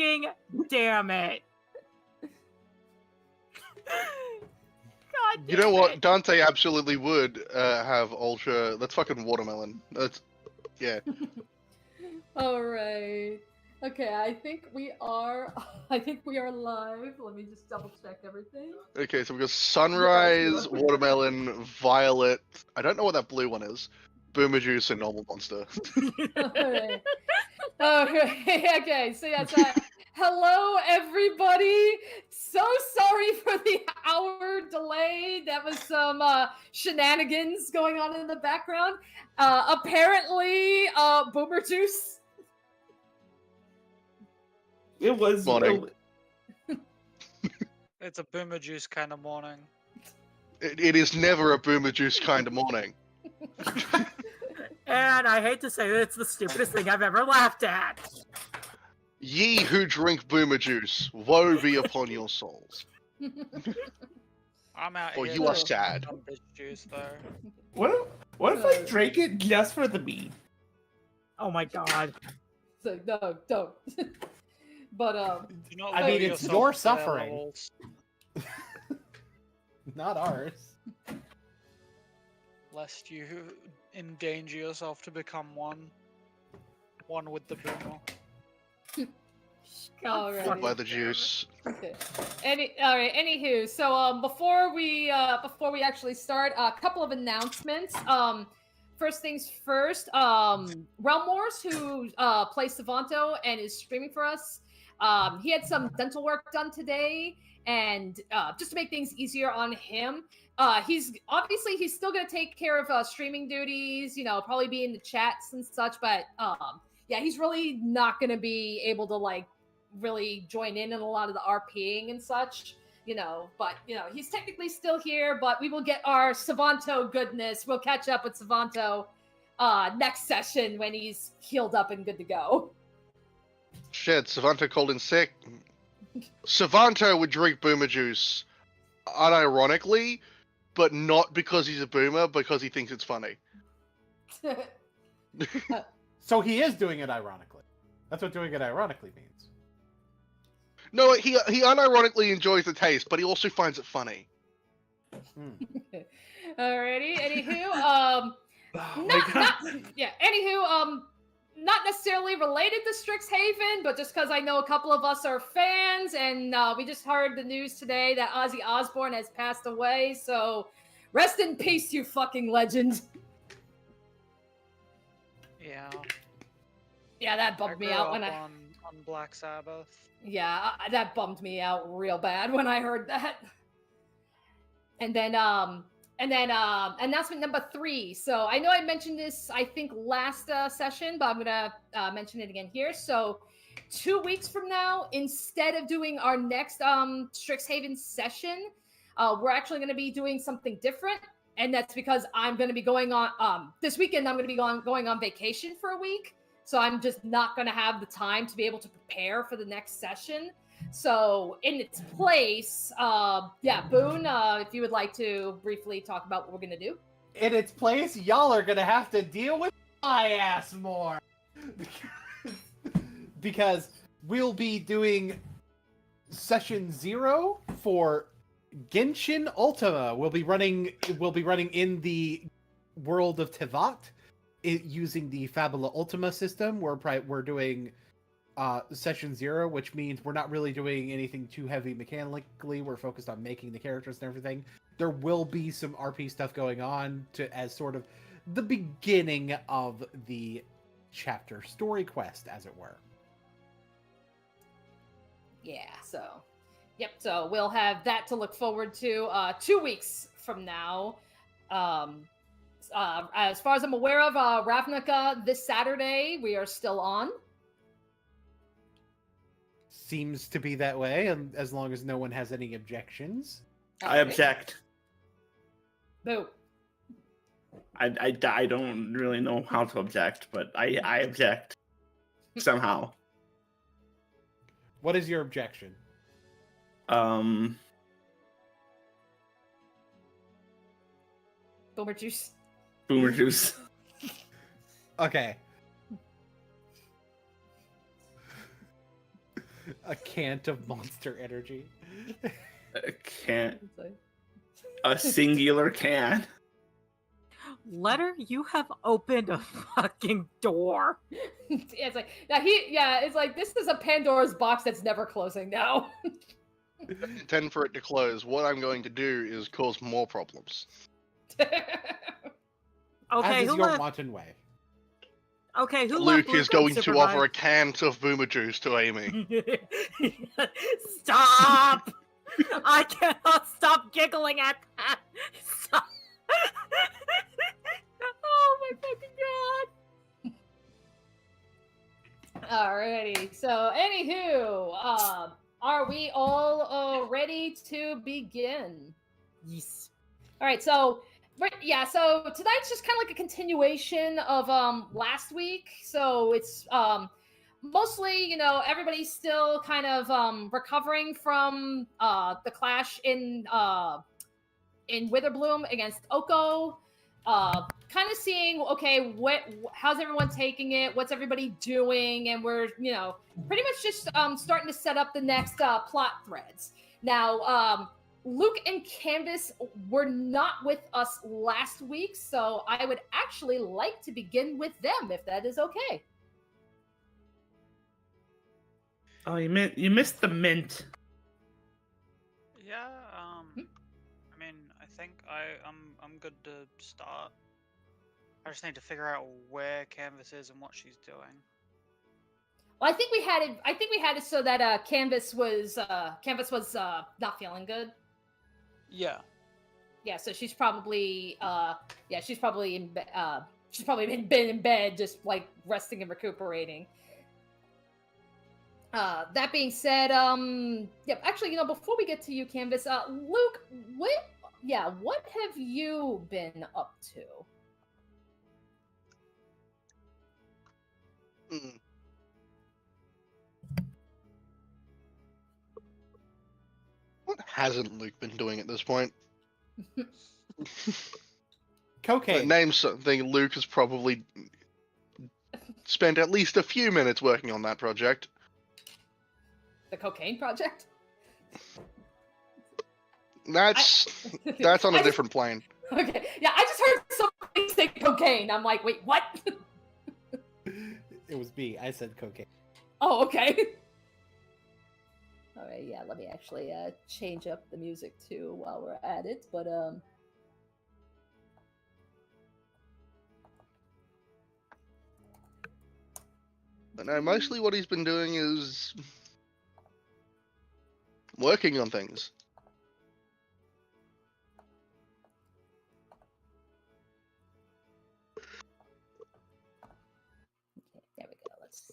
fucking damn it. God You know damn what? it. Dante absolutely would have ultra. That's fucking watermelon. That's yeah. All right. Okay, I think we are. I think we are live. Let me just double check everything. Okay, so we've got sunrise, watermelon, violet. I don't know what that blue one is. Boomer juice and normal monster. Okay. Okay. So yes, hello everybody. So sorry for the hour delay. That was some shenanigans going on in the background. Apparently, Boomer Juice. It was Morning. It's a boomer juice kind of morning. It is never a boomer juice kind of morning. And I hate to say that it's the stupidest thing I've ever laughed at. Ye who drink boomer juice, woe be upon your souls. I'm out Or here. you are to sad. some bitch juice though. What if I drank it just for the mead? Oh my god. So no, don't. But Do not I lower mean, it's yourself your to their suffering. levels. Not ours. Lest you endanger yourself to become one with the boomer. alrighty. By the juice. Okay. All right. Anywho, so before we actually start, a couple of announcements. First things first. Realmwars, who plays Savanto and is streaming for us, he had some dental work done today, and just to make things easier on him, he's still gonna take care of streaming duties. You know, probably be in the chats and such, but yeah, he's really not gonna be able to really join in a lot of the RPing and such, but he's technically still here, but we will get our Savanto goodness. We'll catch up with Savanto next session when he's healed up and good to go. Shit, Savanto called in sick. Savanto would drink boomer juice, unironically, but not because he's a boomer, because he thinks it's funny. So he is doing it ironically. That's what doing it ironically means. No, he unironically enjoys the taste, but he also finds it funny. Alrighty. Anywho, God. not necessarily related to Strixhaven, but just because I know a couple of us are fans, and we just heard the news today that Ozzy Osbourne has passed away. So, rest in peace, you fucking legend. Yeah. Yeah, that bummed me out when on Black Sabbath. Yeah, that bummed me out real bad when I heard that. And then announcement number 3. So I know I mentioned this, I think, last session, but I'm gonna mention it again here. So 2 weeks from now, instead of doing our next Strixhaven session, we're actually gonna be doing something different. And that's because I'm gonna be going on this weekend. I'm gonna be going on vacation for a week. So I'm just not going to have the time to be able to prepare for the next session. So in its place, Boone, if you would like to briefly talk about what we're going to do. In its place, y'all are gonna have to deal with my ass more. Because we'll be doing session 0 for Genshin Ultima. We'll be running in the world of Tevat, using the Fabula Ultima system. We're doing session 0, which means we're not really doing anything too heavy mechanically. We're focused on making the characters and everything. There will be some RP stuff going on as sort of the beginning of the chapter story quest, as it were. Yeah, so we'll have that to look forward to 2 weeks from now. As far as I'm aware of, Ravnica this Saturday, we are still on. Seems to be that way, and as long as no one has any objections. I object. Boo. I don't really know how to object, but I object somehow. What is your objection? Boomer juice. Boomer juice. Okay. A cant of monster energy. Can't. It's like- A singular can. Letter, you have opened a fucking door. it's like it's like this is a Pandora's box that's never closing now. Intend for it to close. What I'm going to do is cause more problems. Okay, As is who your left? wanton way. Okay, who Luke left? is going to offer a can of boomer juice to Amy. Stop! I cannot stop giggling at that. Stop. Oh my fucking god! Alrighty. So, anywho, are we all ready to begin? Yes. All right. So, yeah. So tonight's just kind of like a continuation of last week. So it's mostly, you know, everybody's still kind of recovering from the clash in Witherbloom against Oko. Kind of seeing, okay, how's everyone taking it? What's everybody doing? And we're, you know, pretty much just starting to set up the next plot threads. Now, Luke and Canvas were not with us last week, so I would actually like to begin with them, if that is okay. Oh, you missed the mint. Yeah, I mean, I think I'm good to start. I just need to figure out where Canvas is and what she's doing. Well, I think we had it so that Canvas was not feeling good. Yeah. Yeah, so she's probably she's probably been in bed just like resting and recuperating. That being said, actually, you know, before we get to you, Canvas, Luke, what have you been up to? Hmm. What hasn't Luke been doing at this point? Cocaine. Name something Luke has probably spent at least a few minutes working on that project. The cocaine project? That's on a different plane. Okay, yeah, I just heard somebody say cocaine. I'm like, wait, what? It was me. I said cocaine. Oh, okay. All right, yeah, let me actually change up the music too while we're at it, but But no, mostly what he's been doing is working on things. okay, there we go. Let's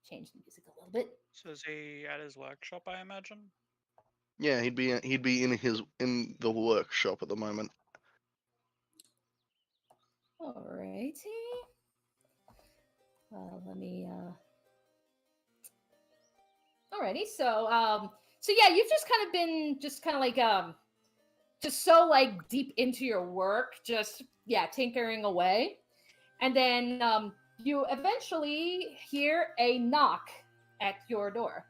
change the music a little bit. So is he at his workshop, I imagine? Yeah, he'd be in the workshop at the moment. Alrighty. Let me. Alrighty. So yeah, you've just kind of been just so like deep into your work, just tinkering away, and then you eventually hear a knock at your door.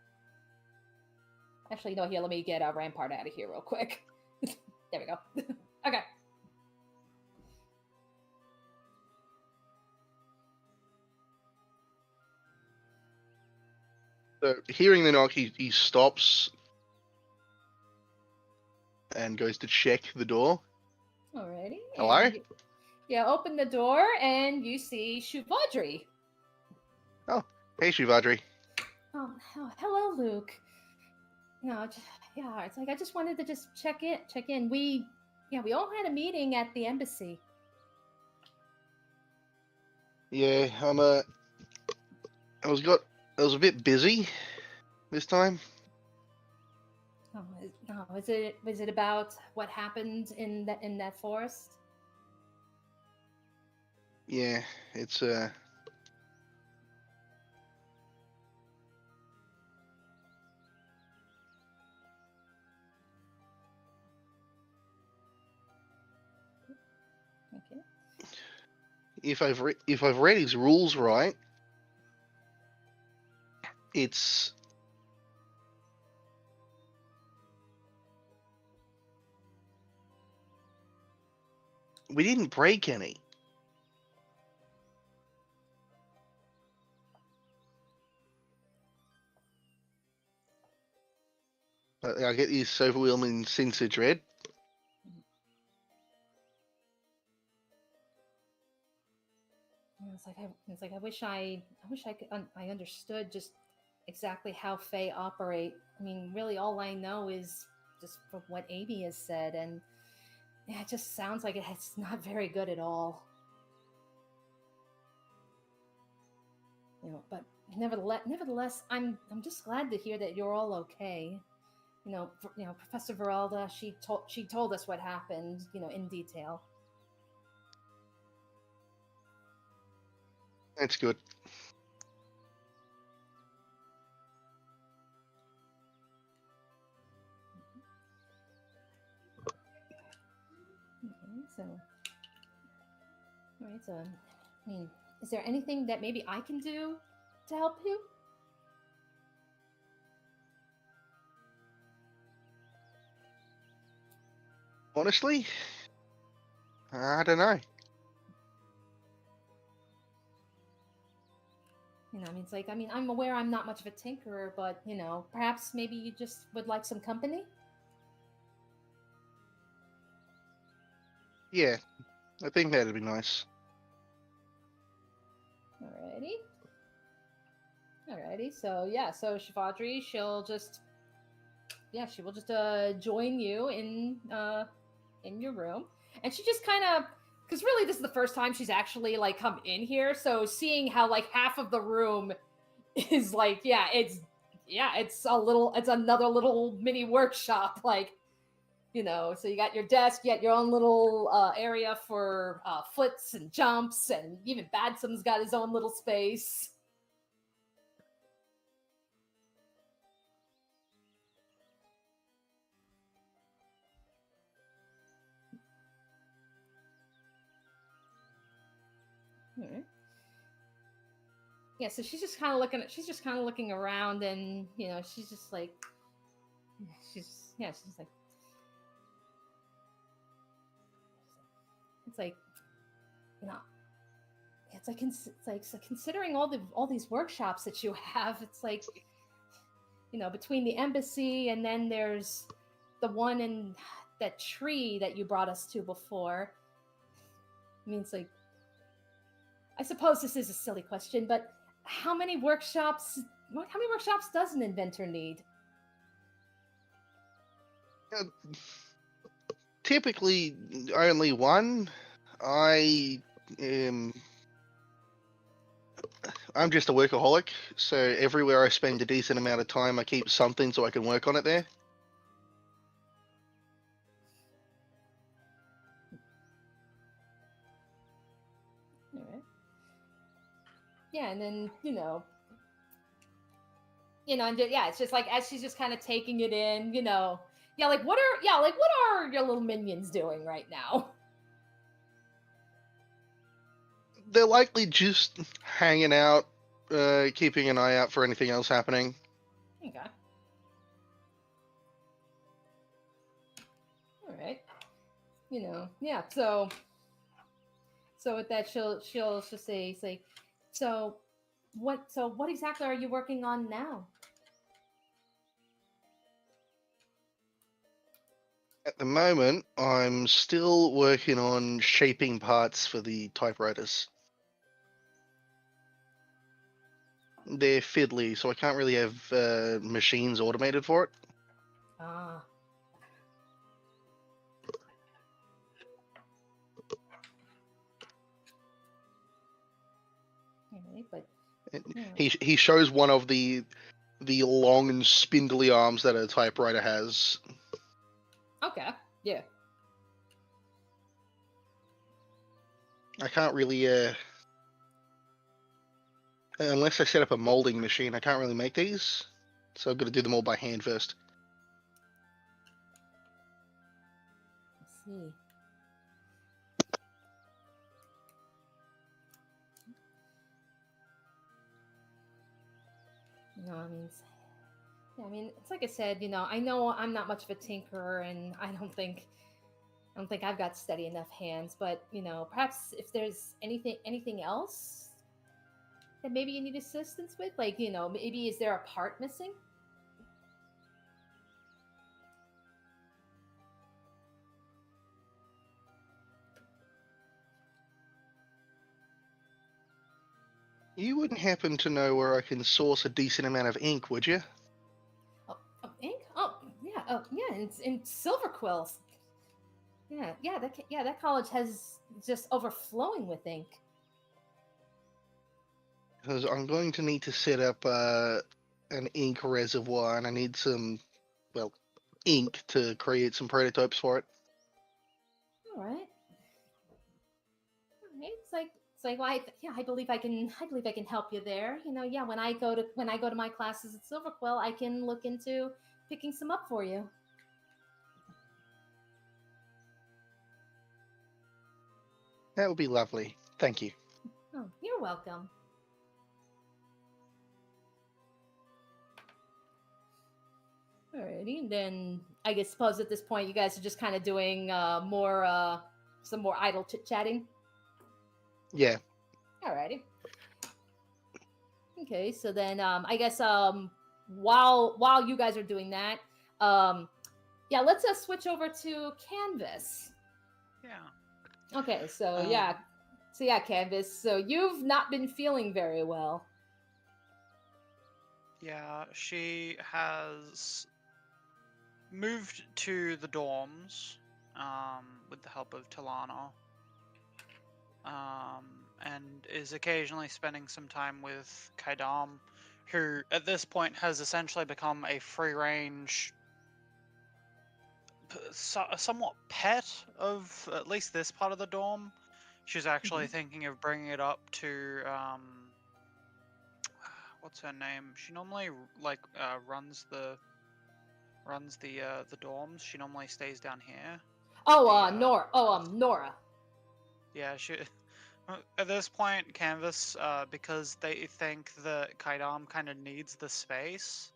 Actually, no. Here, let me get Rampart out of here real quick. There we go. Okay. So hearing the knock, he stops and goes to check the door. Alrighty. Hello? And you open the door and you see Shuvadri. Hey, Shivadri. Hello, Luke. No, it's like I just wanted to just check in. We all had a meeting at the embassy. Yeah, I was a bit busy this time. Was it about what happened in that forest? Yeah, it's Okay. if I've read his rules right, it's We didn't break any. I get this overwhelming sense of dread. It's like I wish I could I understood just exactly how Fae operate. I mean, really, all I know is just from what Amy has said, and yeah, it just sounds like it's not very good at all. You know, but nevertheless, I'm just glad to hear that you're all okay. You know, Professor Veralda, she told us what happened, you know, in detail. That's good. Okay, so, all right, so, I mean, is there anything that maybe I can do to help you? Honestly, I don't know. You know, I mean, it's like, I mean, I'm aware I'm not much of a tinkerer, but, you know, perhaps maybe you just would like some company? Yeah, I think that'd be nice. Alrighty, so yeah, so Shivadri, she will just join you in your room. And she just kind of, because really this is the first time she's actually like come in here, so seeing how like half of the room is like, it's another little mini workshop, like, you know, so you got your desk, you got your own little area for flips and jumps, and even Badsom's got his own little space. All right. Yeah, so she's just kind of looking around, and you know, she's just like, she's like, it's like, you know, it's like so considering all these workshops that you have, it's like, you know, between the embassy and then there's the one in that tree that you brought us to before. I mean, it's like, I suppose this is a silly question, but how many workshops does an inventor need? Typically, only one. I'm just a workaholic, so everywhere I spend a decent amount of time, I keep something so I can work on it there. All right. Yeah, and then and it's just like as she's just kind of taking it in, what are your little minions doing right now? They're likely just hanging out, keeping an eye out for anything else happening. Okay. All right. So with that, she'll just say, so what exactly are you working on now? At the moment, I'm still working on shaping parts for the typewriters. They're fiddly, so I can't really have machines automated for it. Ah. Okay, but he shows one of the long and spindly arms that a typewriter has. Okay. Yeah. I can't really unless I set up a molding machine, I can't really make these. So I've got to do them all by hand first. Let's see. I mean, it's like I said, I know I'm not much of a tinkerer, and I don't think, I don't think I've got steady enough hands, but perhaps if there's anything else that maybe you need assistance with, like maybe is there a part missing? You wouldn't happen to know where I can source a decent amount of ink, would you? Oh, ink? Oh, yeah. Oh, yeah. In Silver Quills. Yeah. That college has just overflowing with ink. Because I'm going to need to set up an ink reservoir, and I need some, well, ink to create some prototypes for it. All right. It's like, well, I believe I can help you there. When I go to my classes at Silver Quill, I can look into picking some up for you. That would be lovely. Thank you. Oh, you're welcome. Alrighty, and then I suppose at this point you guys are just kind of doing some more idle chit-chatting. Yeah. Alrighty. Okay, so then I guess while you guys are doing that, let's switch over to Canvas. Yeah. Okay, so Canvas. So you've not been feeling very well. Yeah, she has moved to the dorms with the help of Talana. And is occasionally spending some time with Kaidam, who at this point has essentially become a free-range, somewhat pet of at least this part of the dorm. She's actually thinking of bringing it up to, what's her name? She normally runs the dorms. She normally stays down here. Nora. Nora. Yeah, she. At this point, Canvas, because they think that Kaidam kind of needs the space,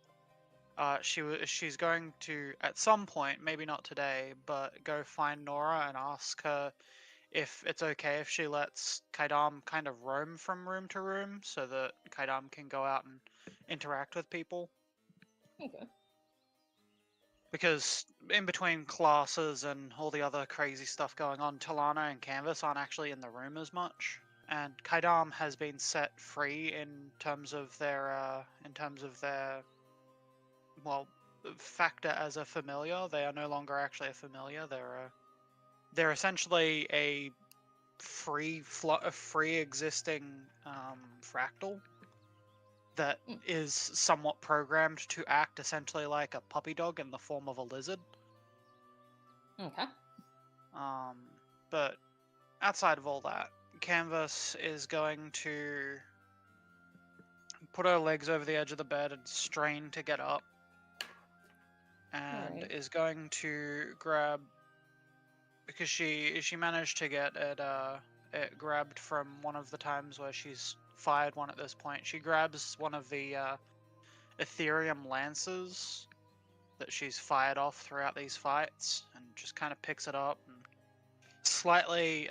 she's going to, at some point, maybe not today, but go find Nora and ask her if it's okay if she lets Kaidam kind of roam from room to room so that Kaidam can go out and interact with people. Okay. Because in between classes and all the other crazy stuff going on, Talana and Canvas aren't actually in the room as much. And Kaidam has been set free in terms of their factor as a familiar. They are no longer actually a familiar. They're essentially a free existing fractal that is somewhat programmed to act essentially like a puppy dog in the form of a lizard. Okay. But outside of all that, Canvas is going to put her legs over the edge of the bed and strain to get up. And is going to grab, because she managed to get it grabbed from one of the times where she's fired one at this point. She grabs one of the Ethereum lances that she's fired off throughout these fights and just kind of picks it up and slightly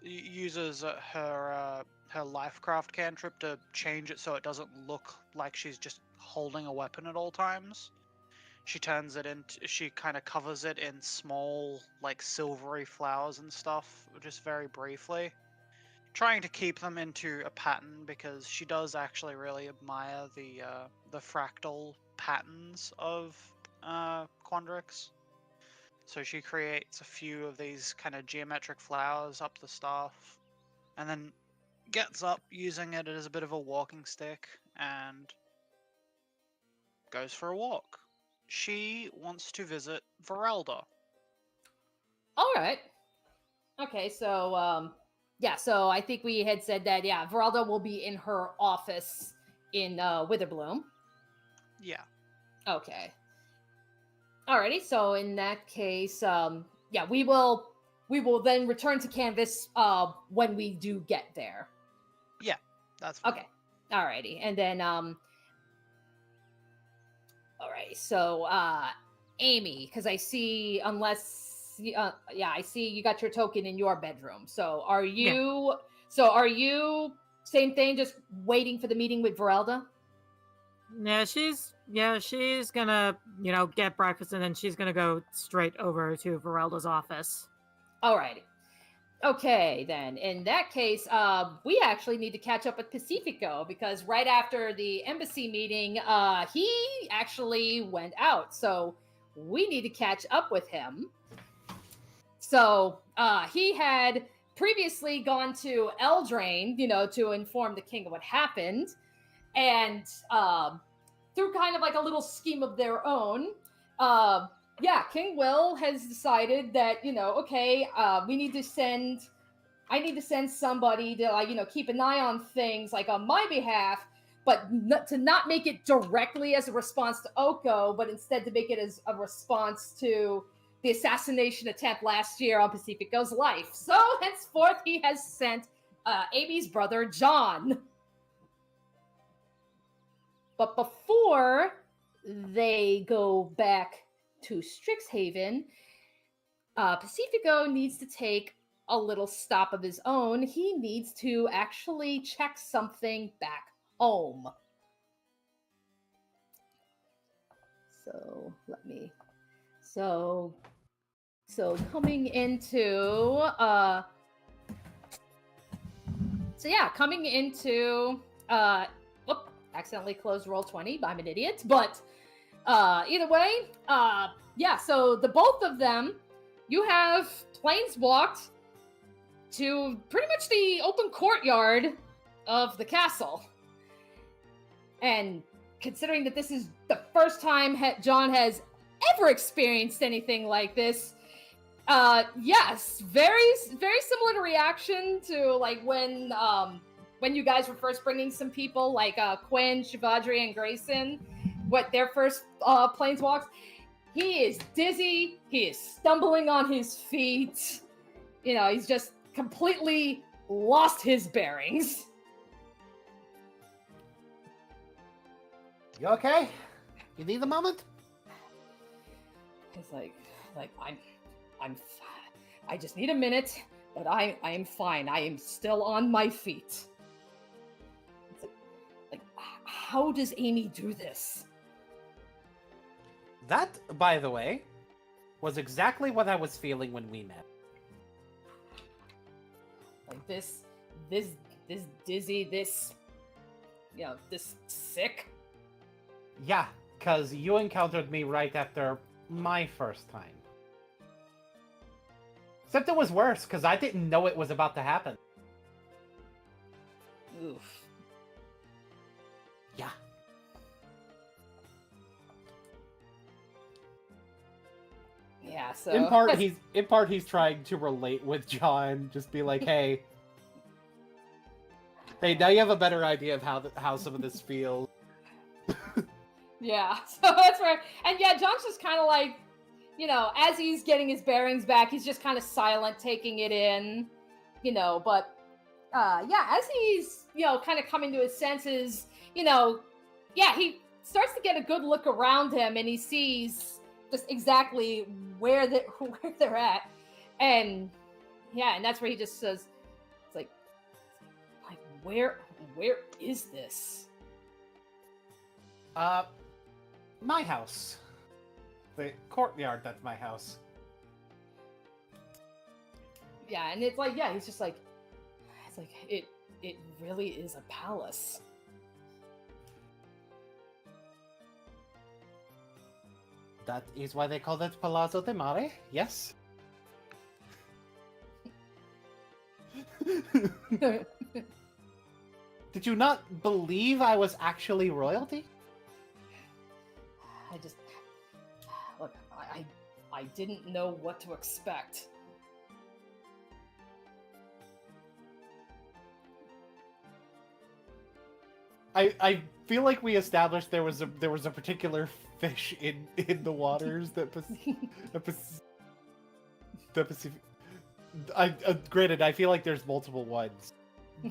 uses her Lifecraft cantrip to change it so it doesn't look like she's just holding a weapon at all times. She turns it into, she kind of covers it in small, like, silvery flowers and stuff, just very briefly. Trying to keep them into a pattern because she does actually really admire the fractal patterns of Quandrix. So she creates a few of these kind of geometric flowers up the staff, and then gets up using it as a bit of a walking stick and goes for a walk. She wants to visit Verelda. All right. Okay, so so I think we had said that Veralda will be in her office in Witherbloom. Yeah. Okay. Alrighty, so in that case, we will then return to Canvas when we do get there. Yeah, that's fine. Okay. Alrighty, and then alright, so Amy, because I see unless see. Yeah, I see. You got your token in your bedroom. So are Yeah. you? So are you? Same thing. Just waiting for the meeting with Verelda. She's gonna, get breakfast and then she's gonna go straight over to Varelda's office. Alrighty. Okay, then. In that case, we actually need to catch up with Pacifico because right after the embassy meeting, he actually went out. So we need to catch up with him. So he had previously gone to Eldraine, to inform the king of what happened. And through kind of like a little scheme of their own, King Will has decided that, okay, I need to send somebody to, keep an eye on things like on my behalf, but to not make it directly as a response to Oko, but instead to make it as a response to the assassination attempt last year on Pacifico's life. So henceforth, he has sent Amy's brother, John. But before they go back to Strixhaven, Pacifico needs to take a little stop of his own. He needs to actually check something back home. So coming into accidentally closed Roll20. I'm an idiot, but either way, so the both of them, you have planeswalked to pretty much the open courtyard of the castle. And considering that this is the first time John has ever experienced anything like this, yes, very, very similar to reaction to like when you guys were first bringing some people like Quinn, Shivadri, and Grayson, what their first planeswalks. He is dizzy. He is stumbling on his feet. He's just completely lost his bearings. You okay? You need a moment? He's like I just need a minute, but I am fine. I am still on my feet. It's like how does Amy do this? That, by the way, was exactly what I was feeling when we met. Like this dizzy, this sick. Yeah, because you encountered me right after my first time. Except it was worse, because I didn't know it was about to happen. Oof. Yeah. Yeah, so in part he's trying to relate with John, just be like, hey, now you have a better idea of how some of this feels. Yeah, so that's right. And yeah, John's just kind of like, as he's getting his bearings back, he's just kind of silent, taking it in, but as he's, kind of coming to his senses, he starts to get a good look around him and he sees just exactly where they're at. And that's where he just says, it's like where is this? My house. The courtyard, that's my house. Yeah, and it's like, he's just like, it really is a palace. That is why they call it Palazzo de Mare, yes? Did you not believe I was actually royalty? I didn't know what to expect. I feel like we established there was a particular fish in the waters that Pacific. Granted, I feel like there's multiple ones,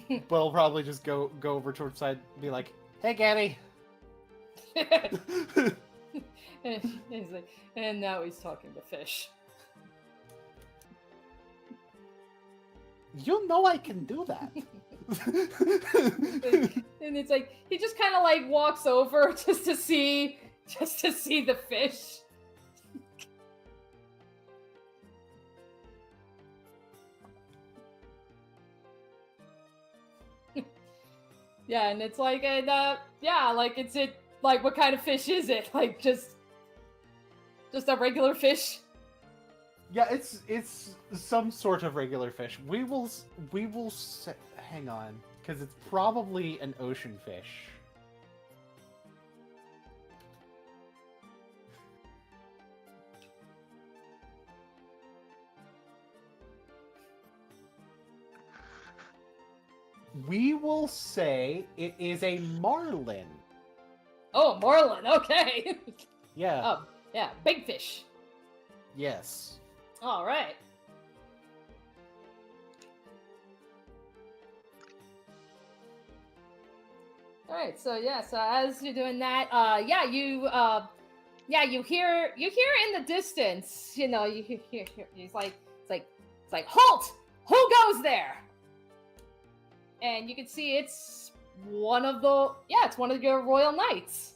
but I'll probably just go over towards the side and be like, "Hey, Gabby." And he's like, and now he's talking to fish. You know I can do that. And it's like he just kind of like walks over just to see the fish. Yeah, and it's like, yeah, like it's it. Like, what kind of fish is it? Like, just a regular fish? Yeah, it's some sort of regular fish. We will hang on, because it's probably an ocean fish. We will say it is a marlin. Oh, marlin. Okay. Yeah. Oh, yeah, big fish. Yes. All right. All right. So yeah. So as you're doing that, you hear in the distance. You know, you hear. It's like halt! Who goes there? And you can see it's one of your royal knights.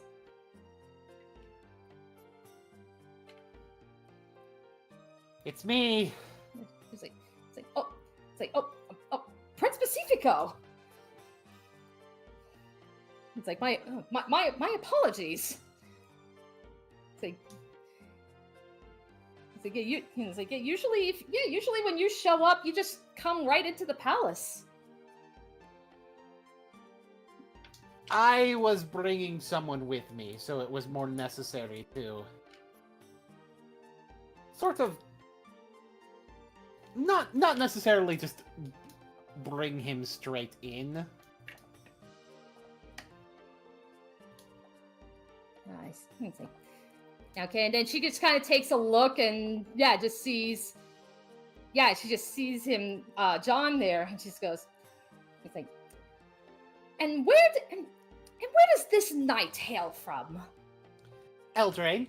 It's me. It's like, Prince Pacifico. It's like my apologies. Usually when you show up, you just come right into the palace. I was bringing someone with me, so it was more necessary to sort of not necessarily just bring him straight in. Nice. Okay, and then she just kind of takes a look and she just sees him, John there, and she just goes, it's like, and where does this knight hail from? Eldraine.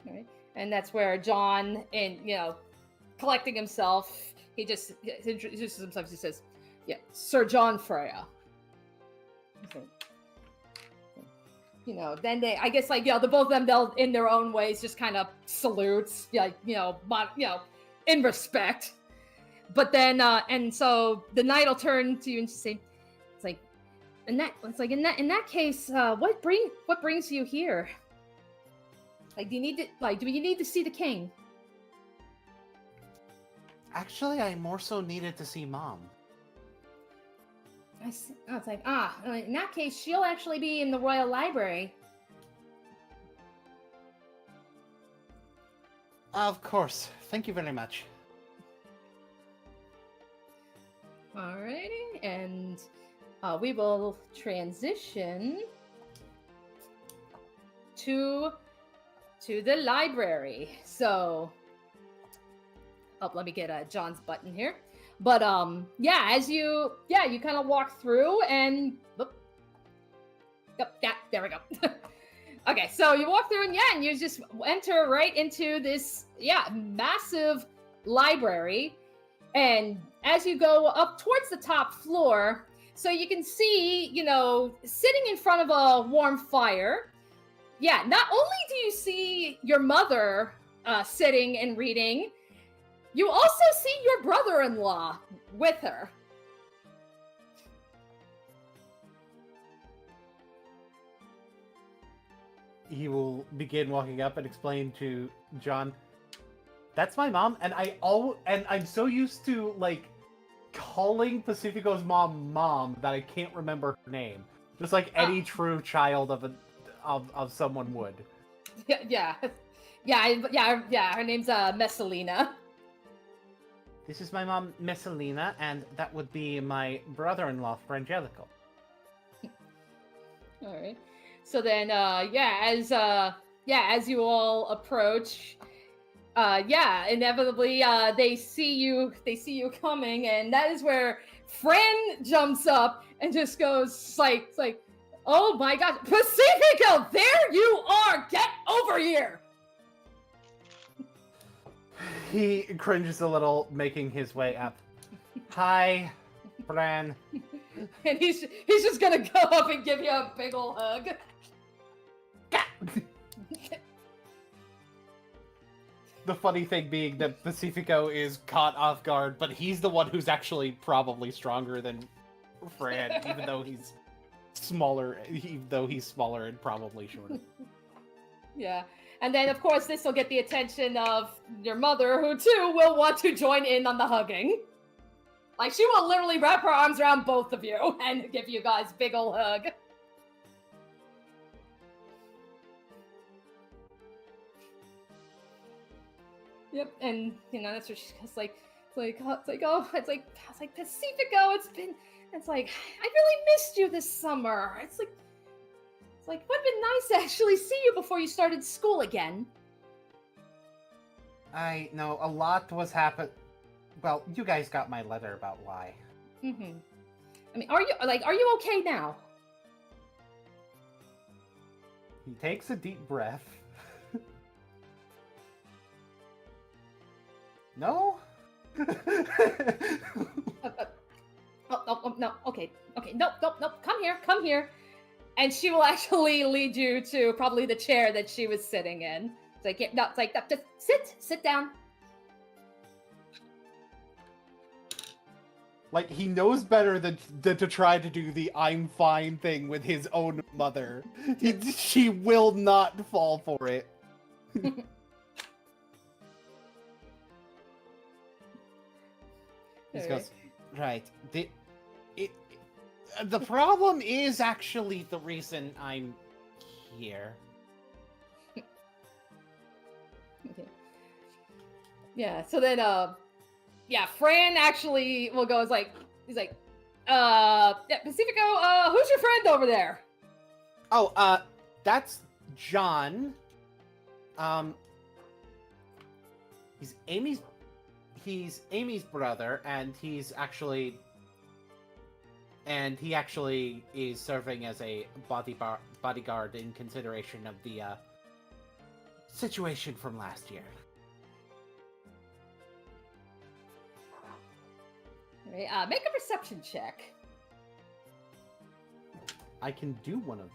All right. And that's where John, and collecting himself, he just introduces himself. He says, "Yeah, Sir John Freya." Okay. Then they, I guess, the both of them, they'll in their own ways just kind of salutes, in respect. But then, and so the knight will turn to you and say, in that case, what brings you here? Do you need to see the king? Actually, I more so needed to see Mom. It's like, in that case, she'll actually be in the royal library. Of course. Thank you very much. Alrighty, and we will transition to the library. So, let me get John's button here. But as you kind of walk through and there we go. Okay, so you walk through and you just enter right into this massive library. And as you go up towards the top floor, so you can see, sitting in front of a warm fire. Yeah, not only do you see your mother sitting and reading, you also see your brother-in-law with her. He will begin walking up and explain to John, "That's my mom, and I'm so used to calling Pacifico's mom that I can't remember her name, just like any true child of someone would." Yeah. Her name's Messalina. This is my mom, Messalina, and that would be my brother-in-law, Frangelico. All right. So then, as you all approach, inevitably, they see you coming, and that is where Fran jumps up and just goes like, "Oh my God, Pacifico, there you are! Get over here!" He cringes a little, making his way up. Hi, Bran. And he's just gonna go up and give you a big ol' hug. The funny thing being that Pacifico is caught off guard, but he's the one who's actually probably stronger than Fran, even though he's smaller and probably shorter. Yeah. And then, of course, this will get the attention of your mother, who, too, will want to join in on the hugging. Like, she will literally wrap her arms around both of you and give you guys big ol' hug. Yep, and, you know, that's what she's like, Pacifico, it's like, I really missed you this summer. It's like, it would have been nice to actually see you before you started school again. I know a lot was happening. Well, you guys got my letter about why. Mm-hmm. I mean, are you okay now? He takes a deep breath. No? No, okay, nope, come here. And she will actually lead you to probably the chair that she was sitting in. Just sit down. Like, he knows better than to try to do the I'm fine thing with his own mother. She will not fall for it. He goes, right. The problem is actually the reason I'm here. Okay. Yeah, so then, Fran actually will go, he's like, Pacifico, who's your friend over there? Oh, that's John. He's Amy's brother, and he actually is serving as a bodyguard in consideration of the situation from last year. Alright, make a perception check. I can do one of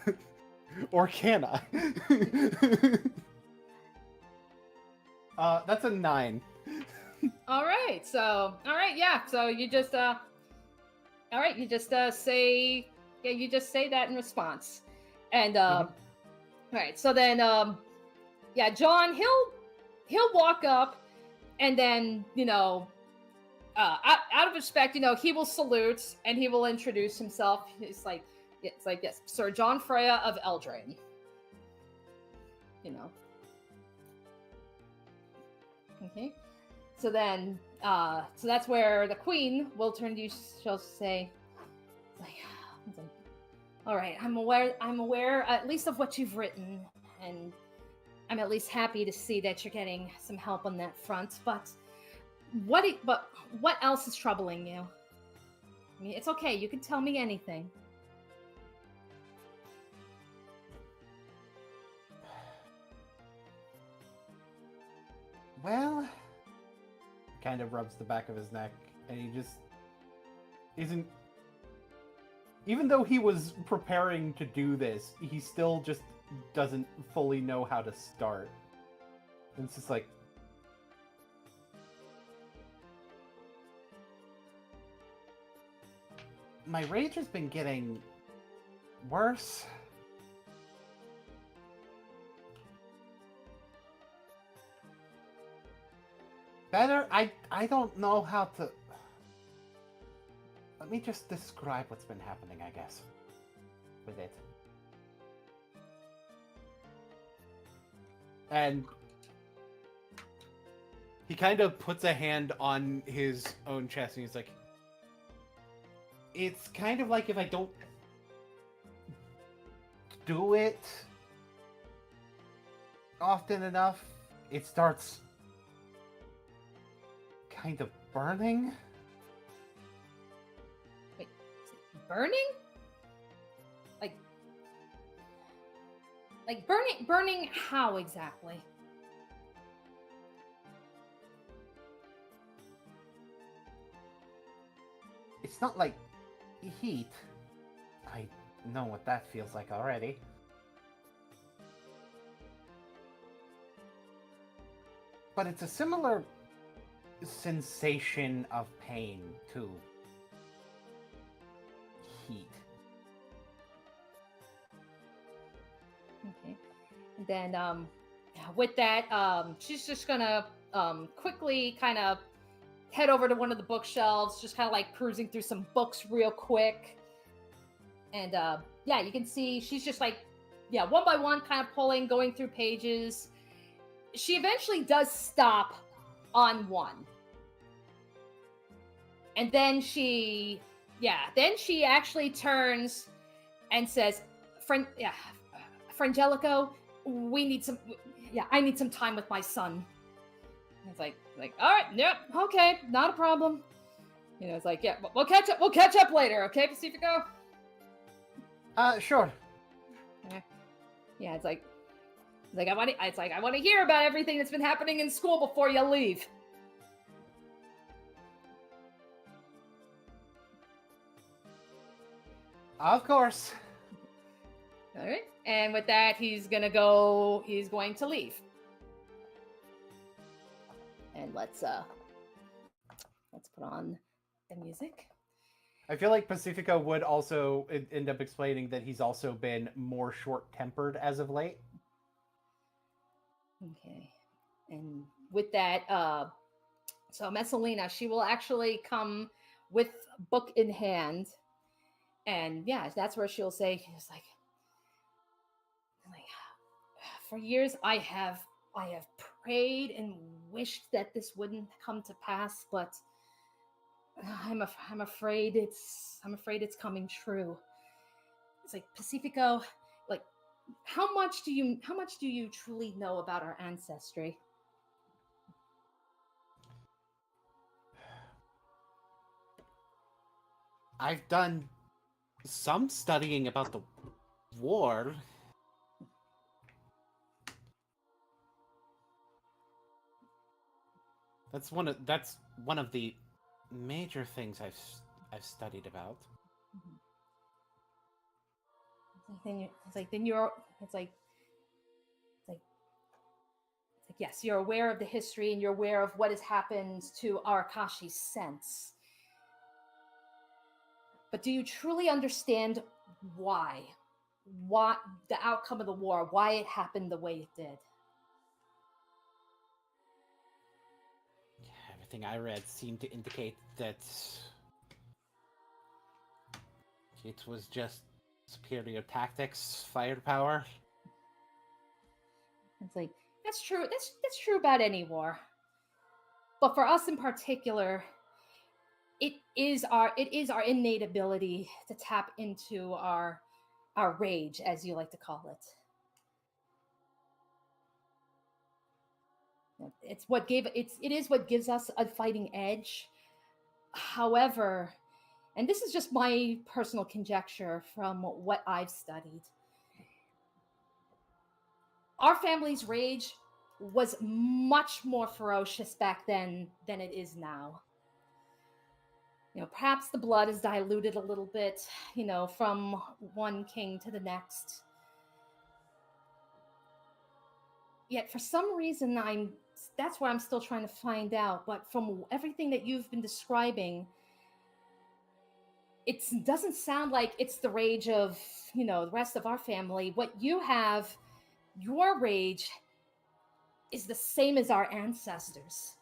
those. Or can I? That's a 9. Alright, so you just say that in response. And alright, so then John, he'll walk up, and then, out of respect, he will salute and he will introduce himself. It's like, yes, Sir John Freya of Eldraine. Okay. So then, so that's where the queen will turn to you. She'll say, all right, I'm aware at least of what you've written, and I'm at least happy to see that you're getting some help on that front. But what else is troubling you? I mean, it's okay. You can tell me anything. Well, kind of rubs the back of his neck, and he just isn't. Even though he was preparing to do this, he still just doesn't fully know how to start. And it's just like, my rage has been getting worse. Better? I don't know how to... Let me just describe what's been happening, I guess, with it. And he kind of puts a hand on his own chest, and he's like, it's kind of like if I don't do it often enough, it starts kind of burning. Wait, is it burning? Like, Like burning how exactly? It's not like heat. I know what that feels like already. But it's a similar sensation of pain to heat. Okay. And then with that, she's just gonna quickly kind of head over to one of the bookshelves, just kind of like cruising through some books real quick. And yeah, you can see she's just like, yeah, one by one, kind of pulling, going through pages. She eventually does stop on one. And then she actually turns and says, Frangelico, I need some time with my son. And it's like, all right, yep, okay, not a problem. You know, it's like, yeah, we'll catch up later, okay, Pacifico? Sure. Yeah, I want to hear about everything that's been happening in school before you leave. Of course. All right. And with that, he's going to leave. And let's put on the music. I feel like Pacifico would also end up explaining that he's also been more short-tempered as of late. Okay. And with that, so Messalina, she will actually come with book in hand. And yeah, that's where she'll say, it's like, for years I have prayed and wished that this wouldn't come to pass, but I'm afraid it's coming true. It's like, Pacifico, like, how much do you truly know about our ancestry? I've done some studying about the war. That's one of the major things I've studied about. Yes, you're aware of the history and you're aware of what has happened to Arakashi's sense. But do you truly understand why? What the outcome of the war, why it happened the way it did? Everything I read seemed to indicate that it was just superior tactics, firepower. It's like, that's true. That's true about any war. But for us in particular, it is our innate ability to tap into our rage, as you like to call it. It is what gives us a fighting edge. However, and this is just my personal conjecture from what I've studied, our family's rage was much more ferocious back then than it is now. You know, perhaps the blood is diluted a little bit, you know, from one king to the next. Yet for some reason that's where I'm still trying to find out, but from everything that you've been describing, it doesn't sound like it's the rage of, you know, the rest of our family. What you have, your rage, is the same as our ancestors.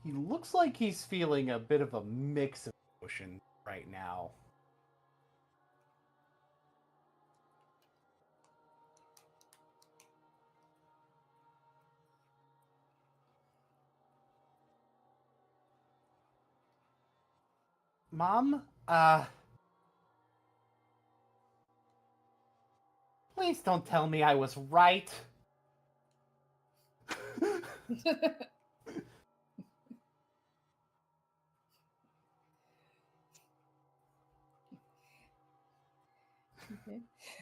He looks like he's feeling a bit of a mix of emotions right now. Mom, please don't tell me I was right.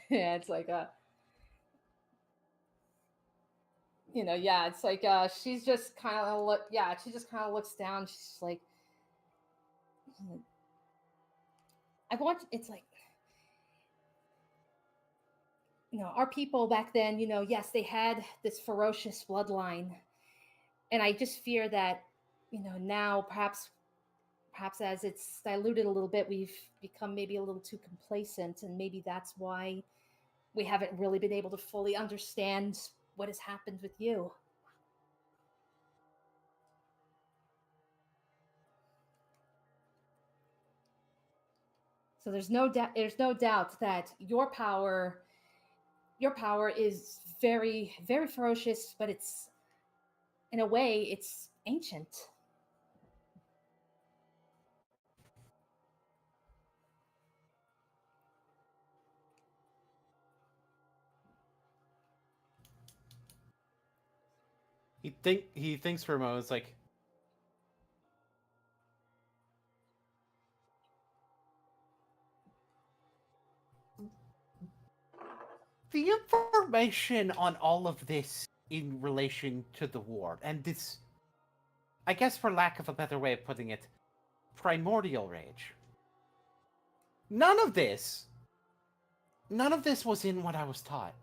Yeah, it's like it's like she's just kind of she just kind of looks down. She's like, I want. It's like, our people back then. Yes, they had this ferocious bloodline, and I just fear that, now perhaps as it's diluted a little bit, we've become maybe a little too complacent, and maybe that's why we haven't really been able to fully understand what has happened with you. So there's no doubt that your power is very, very ferocious, but it's, in a way, it's ancient. He thinks for a moment. It's like, the information on all of this in relation to the war and this, I guess, for lack of a better way of putting it, primordial rage. None of this was in what I was taught.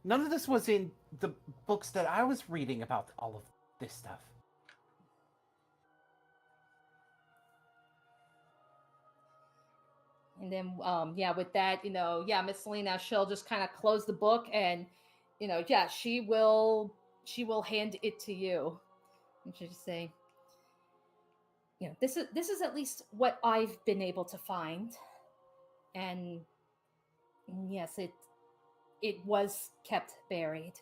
None of this was in the books that I was reading about all of this stuff. And then, with that, Miss Selena, she'll just kind of close the book, and, she will hand it to you, and she'll just say, this is at least what I've been able to find, and yes, it was kept buried.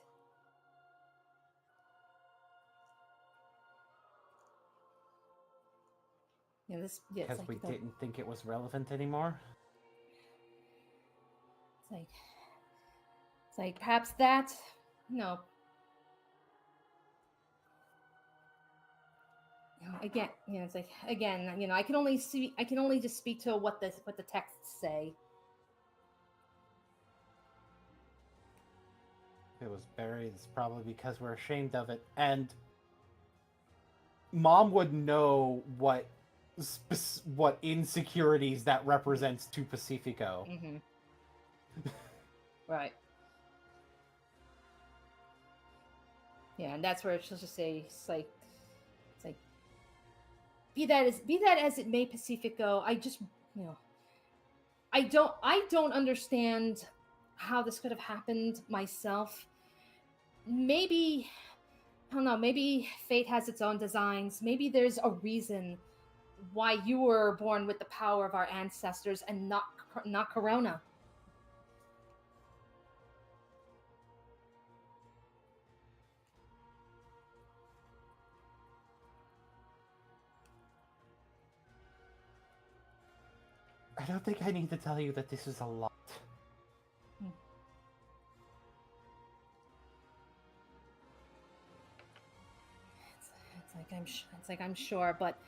Because we didn't think it was relevant anymore. It's like perhaps that, again, it's like, again, I can only just speak to what the texts say. If it was buried, it's probably because we're ashamed of it. And Mom would know what insecurities that represents to Pacifico. Mm-hmm. Right. Yeah, and that's where she'll just say, it's like, be that as it may, Pacifico, I just, I don't understand how this could have happened myself. Maybe, I don't know, maybe fate has its own designs. Maybe there's a reason why you were born with the power of our ancestors and not Corona. I don't think I need to tell you that this is a lot. It's like I'm sure, but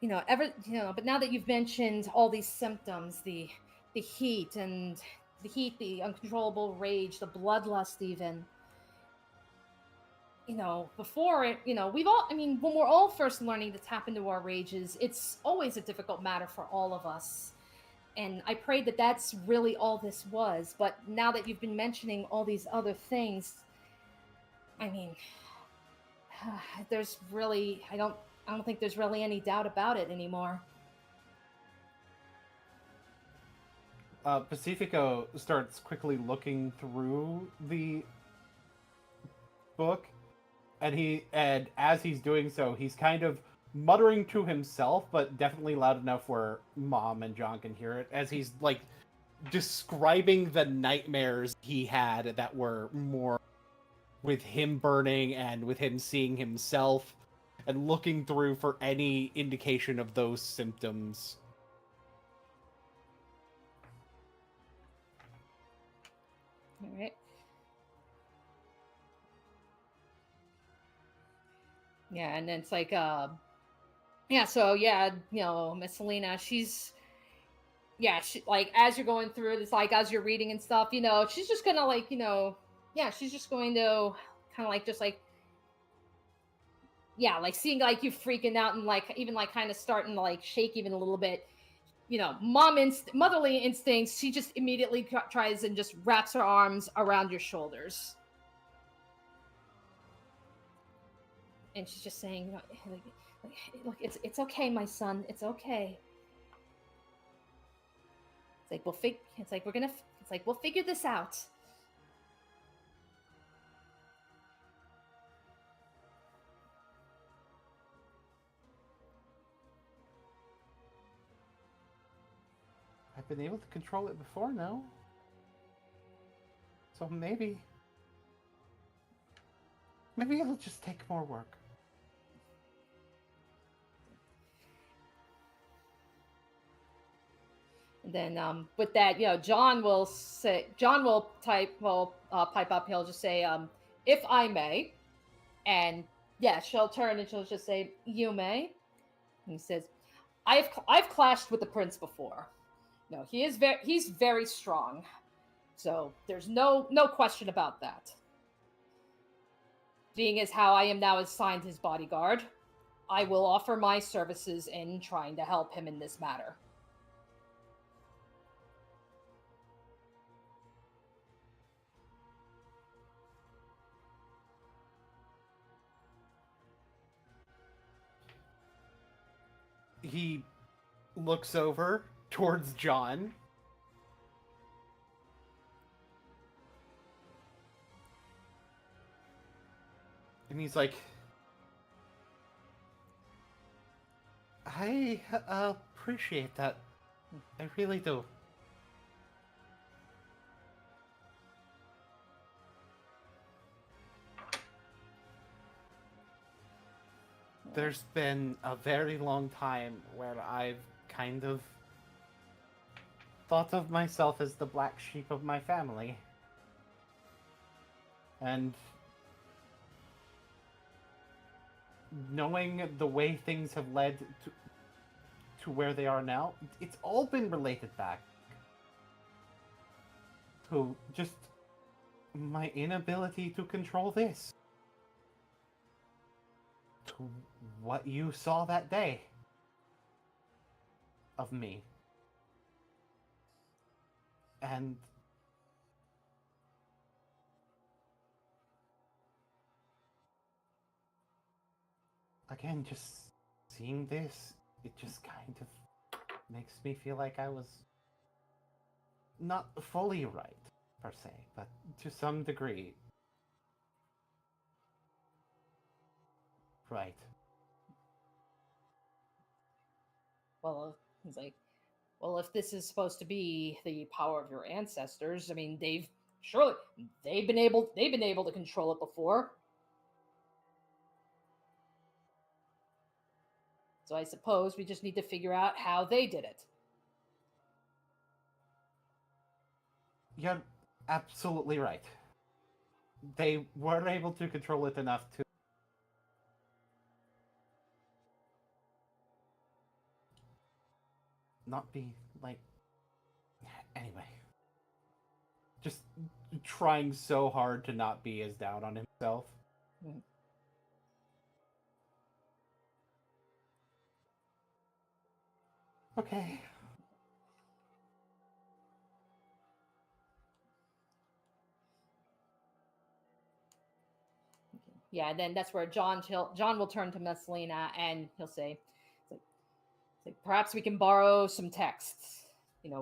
but now that you've mentioned all these symptoms, the heat, the uncontrollable rage, the bloodlust, even. Before it, we've all, when we're all first learning to tap into our rages, it's always a difficult matter for all of us. And I prayed that that's really all this was. But now that you've been mentioning all these other things, there's really, I don't think there's really any doubt about it anymore. Pacifico starts quickly looking through the book, and as he's doing so, he's kind of muttering to himself, but definitely loud enough where Mom and John can hear it, as he's like describing the nightmares he had that were more with him burning and with him seeing himself, and looking through for any indication of those symptoms. All right. Yeah, and then it's like, Miss Selena, she's yeah, like as you're going through this, like as you're reading and stuff, she's just gonna like, yeah, she's just going to kind of like just like, yeah, like seeing like you freaking out and like even like kind of starting to like shake even a little bit. Motherly instincts. She just immediately tries and just wraps her arms around your shoulders, and she's just saying, "Look, it's okay, my son. It's okay." It's like we'll figure this out. I've been able to control it before, no? So maybe it'll just take more work. And then with that, John will pipe up. He'll just say, "If I may," and yeah, she'll turn and she'll just say, "You may." And he says, "I've clashed with the prince before. No, he's very strong. So there's no question about that. Being as how I am now assigned his bodyguard, I will offer my services in trying to help him in this matter." He looks over towards John. And he's like, I appreciate that. I really do. There's been a very long time where I've kind of thought of myself as the black sheep of my family. And knowing the way things have led to where they are now, it's all been related back to just my inability to control this. To what you saw that day of me. And again, just seeing this, it just kind of makes me feel like I was not fully right, per se, but to some degree. Right. Well, he's like, well, if this is supposed to be the power of your ancestors, I mean, they've been able to control it before. So I suppose we just need to figure out how they did it. You're absolutely right. They were able to control it enough to not be like... Anyway. Just trying so hard to not be as down on himself. Mm. Okay. Yeah, and then that's where John will turn to Messalina and he'll say, it's like, perhaps we can borrow some texts.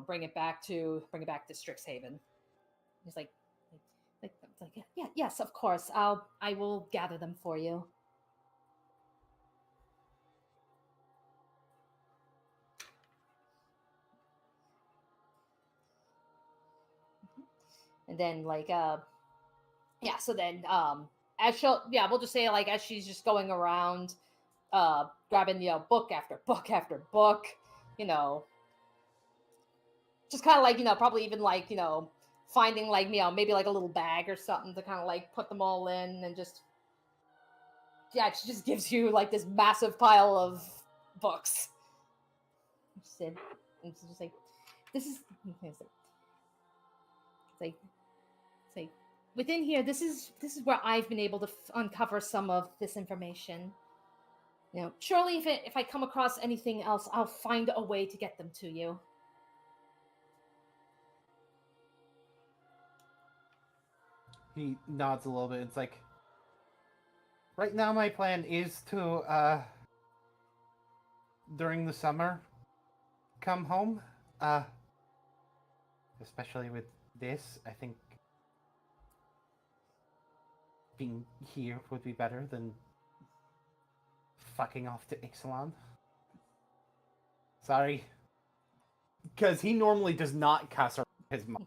Bring it back to Strixhaven. He's like, yeah, yes, of course. I will gather them for you. And then yeah, so then we'll just say like as she's just going around grabbing book after book after book, just kind of like probably even like finding like maybe like a little bag or something to kind of like put them all in, and just she just gives you like this massive pile of books. And she's just like, this is it's like within here. This is where I've been able to uncover some of this information. Surely if I come across anything else, I'll find a way to get them to you. He nods a little bit. It's like, right now my plan is to, during the summer, come home. Especially with this, I think being here would be better than fucking off to Ixalan. Sorry. Because he normally does not cuss around his mom.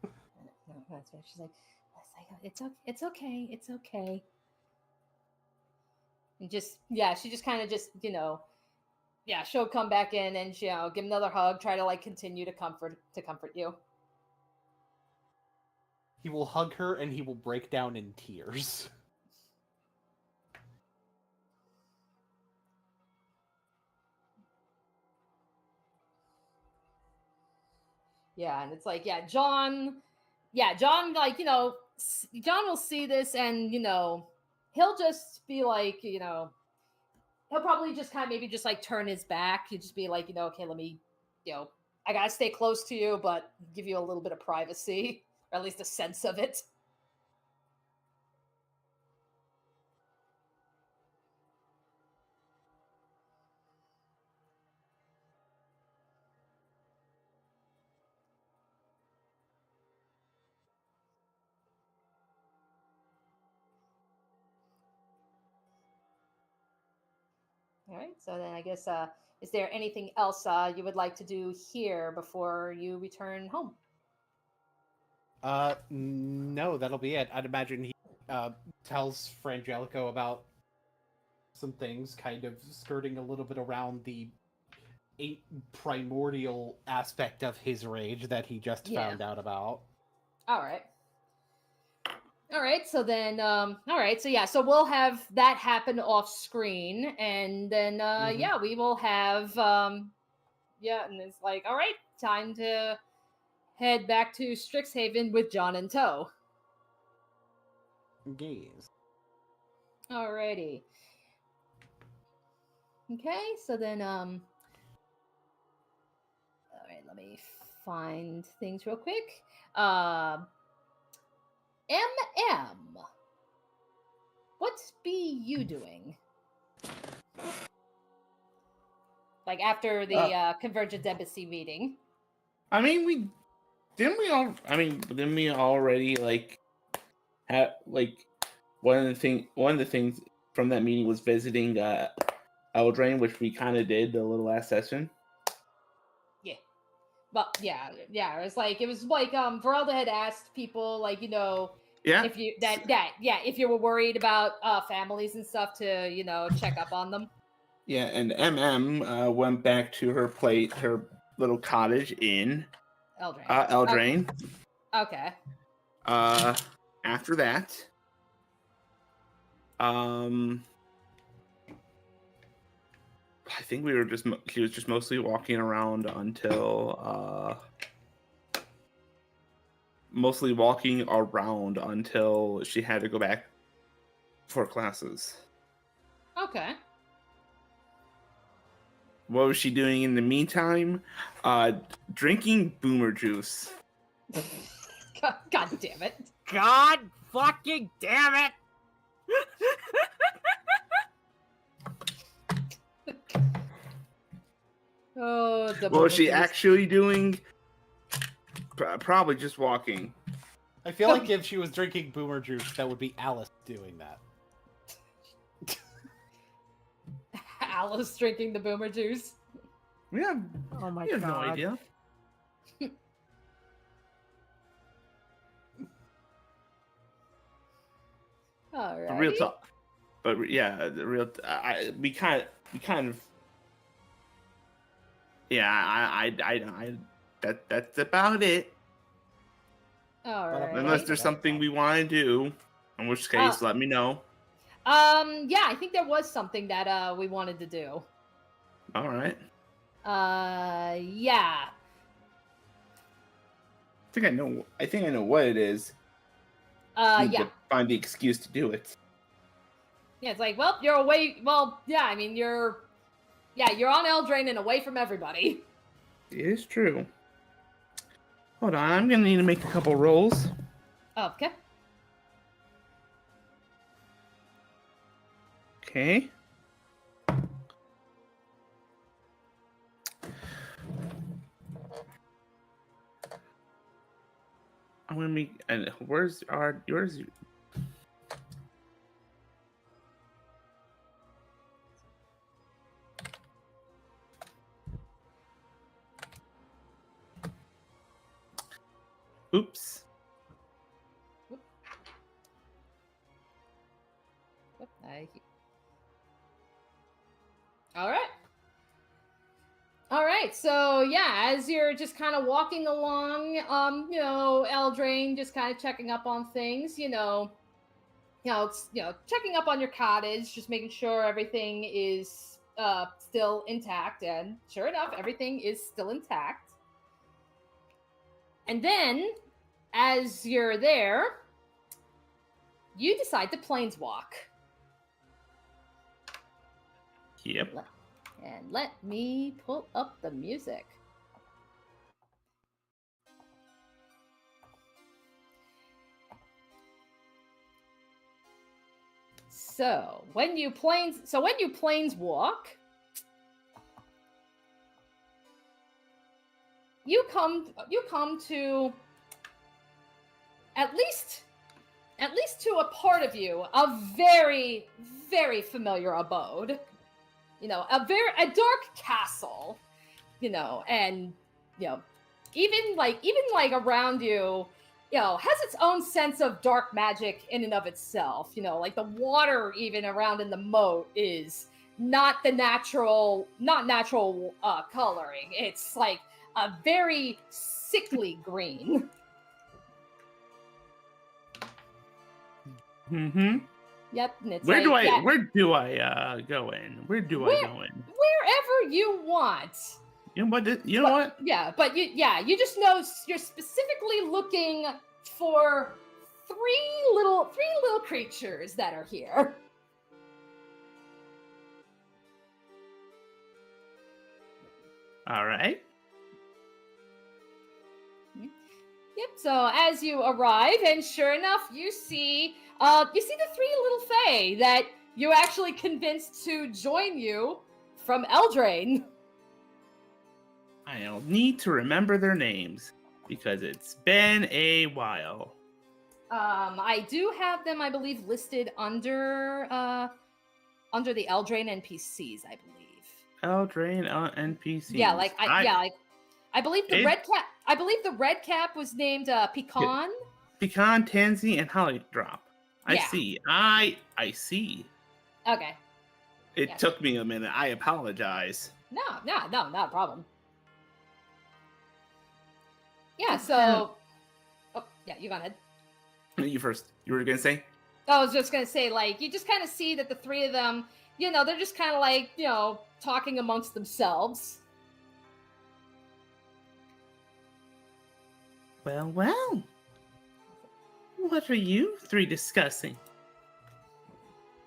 That's right. She's like, it's okay. It's okay. And she just kind of she'll come back in and give him another hug, try to continue to comfort you. He will hug her and he will break down in tears. Yeah, and it's like, John, John will see this and, he'll just be like, he'll probably just maybe turn his back. He'll just be like, okay, let me, I gotta stay close to you, but give you a little bit of privacy, or at least a sense of it. All right, so then I guess, is there anything else you would like to do here before you return home? No, that'll be it. I'd imagine he tells Frangelico about some things, kind of skirting a little bit around the primordial aspect of his rage that he just found out about. All right, so then, so we'll have that happen off screen, and then, we will have, and it's like, all right, time to head back to Strixhaven with John in tow. Yes. Alrighty. Okay, so then, all right, let me find things real quick. What be you doing? After the Convergent Embassy meeting. Didn't we already have one of the things from that meeting was visiting Eldraine, which we kind of did the little last session. Yeah. But yeah, it was Veralda had asked people if you were worried about families and stuff to check up on them. Yeah, and went back to her little cottage in Eldraine. Okay. After that, I think she was just mostly walking around until she had to go back for classes. Okay. What was she doing in the meantime? Drinking boomer juice. God damn it. God fucking damn it! Oh, what was she actually doing? Probably just walking. I feel like if she was drinking boomer juice, that would be Alice doing that. Alice drinking the boomer juice. Yeah. Oh my god. You have no God. idea. All right. The real talk. But yeah, the real. We kind of. Yeah, that's about it. All right. Unless there's something we want to do, in which case, let me know. Yeah, I think there was something that we wanted to do. All right. Yeah. think I know what it is. Need Yeah. to find the excuse to do it. Yeah, it's like, well, you're away. Well, yeah, I mean, you're on Eldraine and away from everybody. It is true. Hold on, I'm gonna need to make a couple rolls. Okay. Okay. I'm gonna make. And where's yours? Oops. All right. All right. So yeah, as you're just kind of walking along, Eldraine just kind of checking up on things, checking up on your cottage, just making sure everything is still intact, and sure enough, everything is still intact. And then, as you're there, you decide to planeswalk. Yep. And let me pull up the music. So when you planeswalk, you come to at least to a part of you, a very, very familiar abode. A dark castle, and even around you, has its own sense of dark magic in and of itself. Like the water even around in the moat is not natural coloring. It's like a very sickly green. Mm-hmm. Yep. And it's Where do I go in? Where do I go in? Wherever you want. You know what? Yeah, but you just know you're specifically looking for three little creatures that are here. All right. Yep. So as you arrive, and sure enough, you see the three little fae that you actually convinced to join you from Eldraine. I'll need to remember their names because it's been a while. I do have them, I believe, listed under the Eldraine NPCs, I believe. Eldraine NPCs. Yeah, I believe the red cap. I believe the red cap was named Pecan. Pecan, Tansy, and Hollydrop. I Yeah. see. I see. Okay. It took me a minute. I apologize. No, not a problem. Yeah. So. Oh, yeah. You go ahead. You first. You were gonna say? I was just gonna say, you just kind of see that the three of them, they're just kind of talking amongst themselves. Well. What are you three discussing?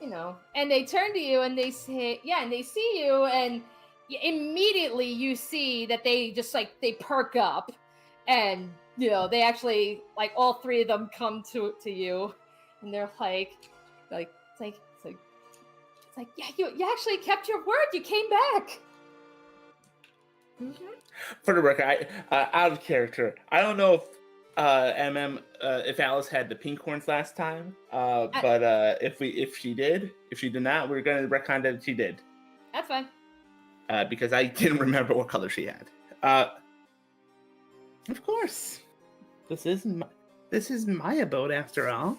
And they turn to you and they say, and they see you, and immediately you see that they just they perk up, and they actually all three of them come to you, and they're like, yeah, you actually kept your word. You came back. Mm-hmm. For the record, out of character, I don't know if if Alice had the pink horns last time, but if she did not, we're gonna retcon that she did. That's fine. Because I didn't remember what color she had. Of course, this is my abode after all.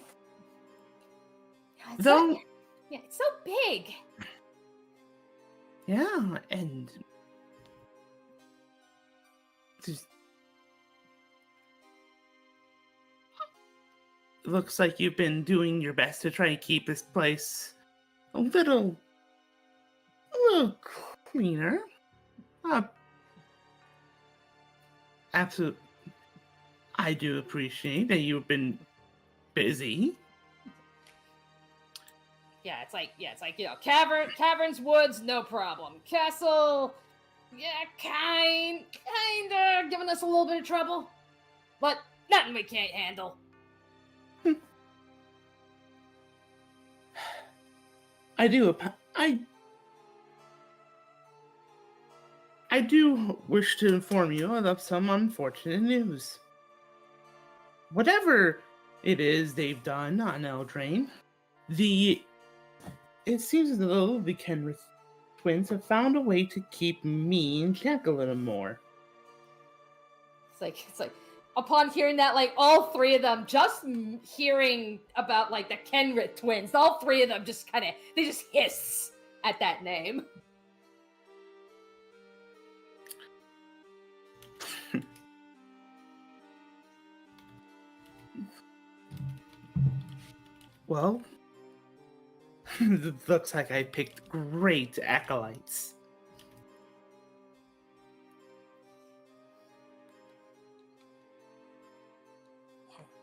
Yeah, it's so big. Yeah, and just looks like you've been doing your best to try and keep this place a little cleaner. I do appreciate that you've been busy. Yeah, it's like caverns, woods, no problem. Castle, yeah, kinda giving us a little bit of trouble, but nothing we can't handle. I do wish to inform you of some unfortunate news. Whatever it is they've done on Eldraine, it seems as though the Kenrith twins have found a way to keep me in check a little more. It's like, upon hearing that, like all three of them, just hearing about like the Kenrith twins, all three of them just they just hiss at that name. Well, looks like I picked great acolytes.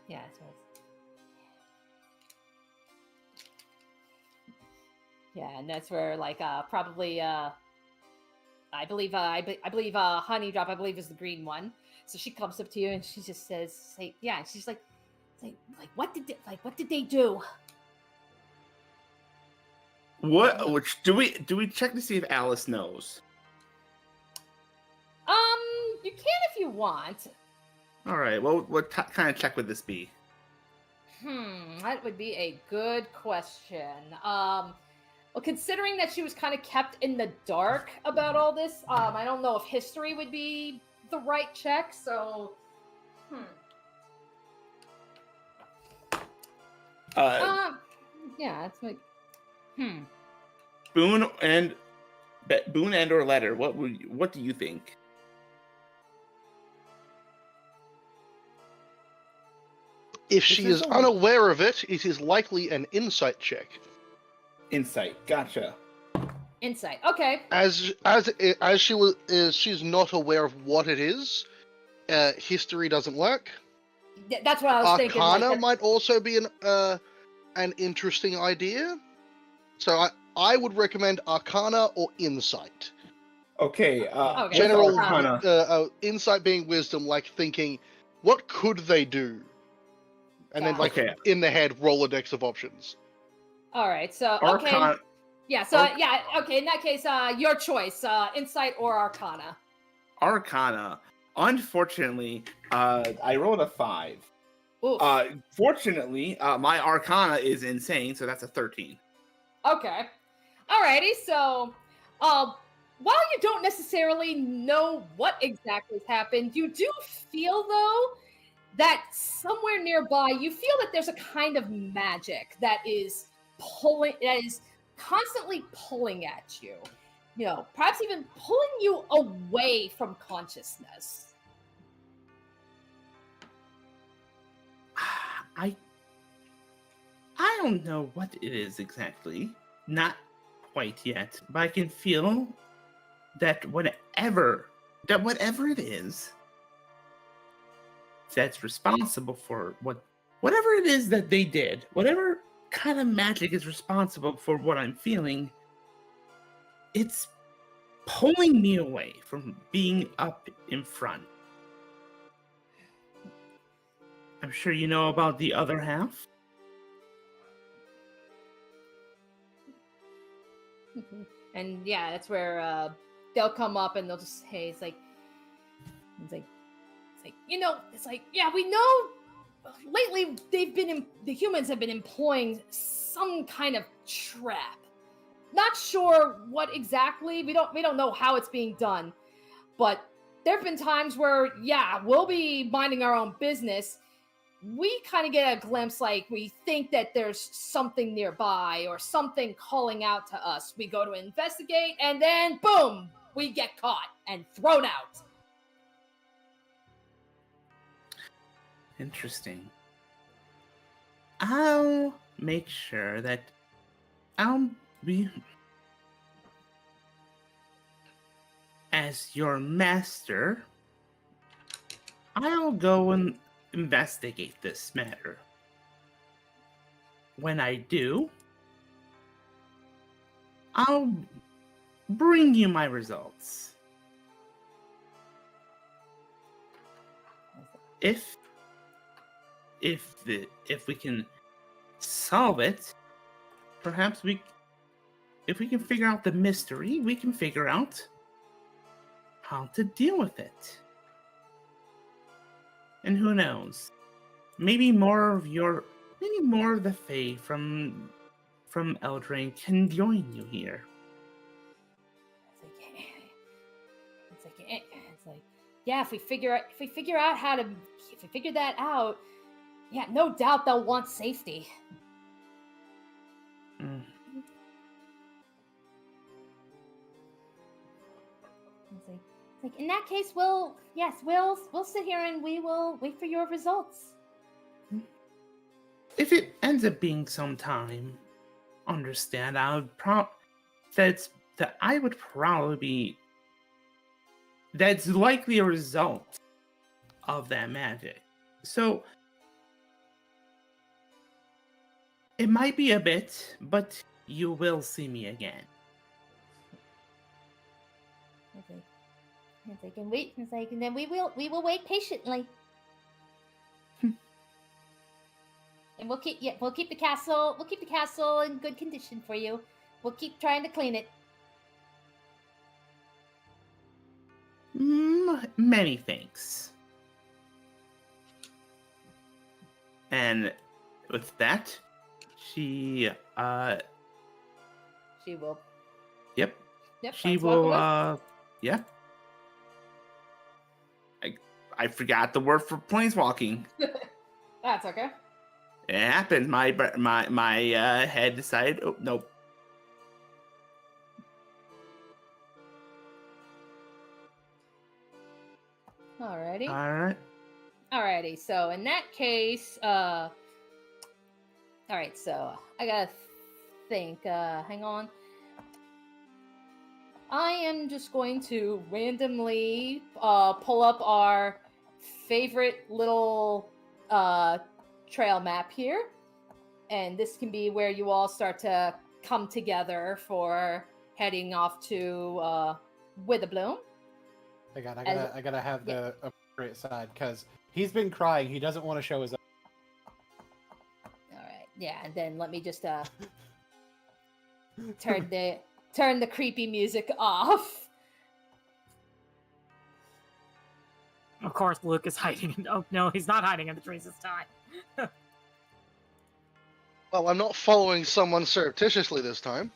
Yeah, and that's where like probably I believe Honeydrop, I believe, is the green one. So she comes up to you and she just says, and she's like what did they do? What? Which do we check to see if Alice knows? You can if you want. All right. Well, what kind of check would this be? That would be a good question. Well, considering that she was kind of kept in the dark about all this, I don't know if history would be the right check. So, yeah, it's like, Boon and or letter. What do you think? If she is unaware of it, it is likely an insight check. Insight. Gotcha. Insight. Okay. As she's not aware of what it is. History doesn't work. That's what I was thinking. Arcana might also be an interesting idea. So I would recommend Arcana or Insight. Okay. General Arcana. Insight being wisdom, like thinking, what could they do? And then, in the head, roll a dex of options. All right. So Arcana. Yeah. So okay. In that case, your choice: Insight or Arcana. Arcana. Unfortunately, I rolled a 5. Oof. Fortunately, my Arcana is insane, so that's a 13. Okay. Alrighty. So, while you don't necessarily know what exactly happened, you do feel though that somewhere nearby, you feel that there's a kind of magic that is constantly pulling at you. You know, perhaps even pulling you away from consciousness. I don't know what it is exactly. Not quite yet, but I can feel that whatever it is that's responsible for whatever it is that they did, whatever kind of magic is responsible for what I'm feeling, it's pulling me away from being up in front. I'm sure you know about the other half. And yeah, that's where they'll come up and they'll just say, it's like, yeah, we know lately the humans have been employing some kind of trap. Not sure what exactly. We don't know how it's being done, but there have been times where, yeah, we'll be minding our own business. We kind of get a glimpse, like we think that there's something nearby or something calling out to us. We go to investigate, and then boom, we get caught and thrown out. Interesting. I'll make sure that I'll be, as your master, I'll go and investigate this matter. When I do, I'll bring you my results. If we can solve it, perhaps if we can figure out the mystery, we can figure out how to deal with it. And who knows? Maybe more of the Fae from Eldraine can join you here. It's like, yeah, if we figure that out, yeah, no doubt they'll want safety. Mm. It's like in that case, we'll sit here and we will wait for your results. If it ends up being some time, understand, that's likely a result of that magic. So it might be a bit, but you will see me again. It's like, and wait. It's like, and then we will wait patiently. And we'll keep the castle in good condition for you. We'll keep trying to clean it. Many thanks. And with that, she will. Yep. Yep. She will. Yep. I forgot the word for planeswalking. That's okay. It happened. My head decided. Oh nope. Alrighty. All right. Alrighty. So in that case, all right. So I gotta think. Hang on. I am just going to randomly pull up our favorite little trail map here, and this can be where you all start to come together for heading off to Witherbloom. I gotta have the appropriate side because he's been crying. He doesn't want to show his. All right, yeah, and then let me just turn the creepy music off. Of course, Luke is hiding. Oh no, he's not hiding in the trees this time. Well, I'm not following someone surreptitiously this time.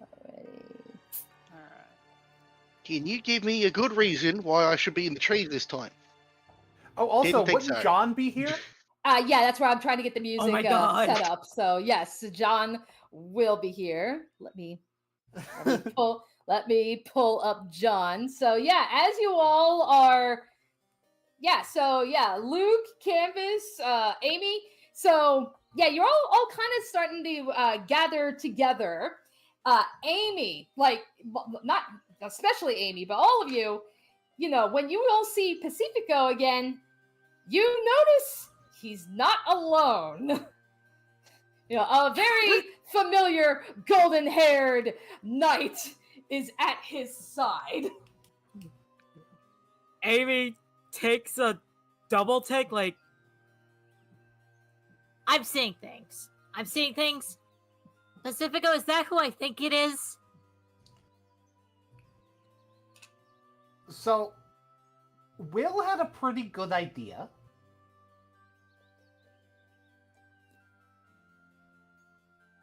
Alright. Can you give me a good reason why I should be in the trees this time? Oh, also, Didn't think wouldn't so. John be here? Yeah, that's where I'm trying to get the music my God. set up. So yes, John will be here. Let me pull up John. So yeah, as you all are, Luke, Canvas, Amy. So yeah, you're all kind of starting to gather together. Amy, like not especially Amy, but all of you, when you all see Pacifico again, you notice he's not alone. A very familiar golden-haired knight is at his side. Amy takes a double take, like, I'm seeing things. Pacifico, is that who I think it is? So, Will had a pretty good idea.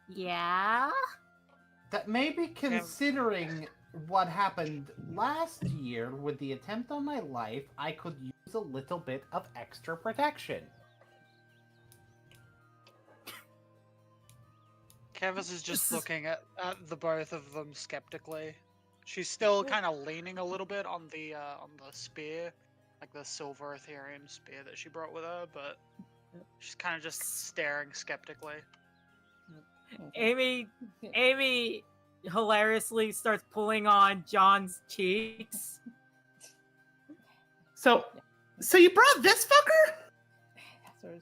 Yeah? That maybe considering what happened last year with the attempt on my life, I could use a little bit of extra protection. Canvas is just looking at the both of them skeptically. She's still kind of leaning a little bit on the spear, like the silver Ethereum spear that she brought with her, but she's kind of just staring skeptically. Amy hilariously starts pulling on John's cheeks. So you brought this fucker? That's where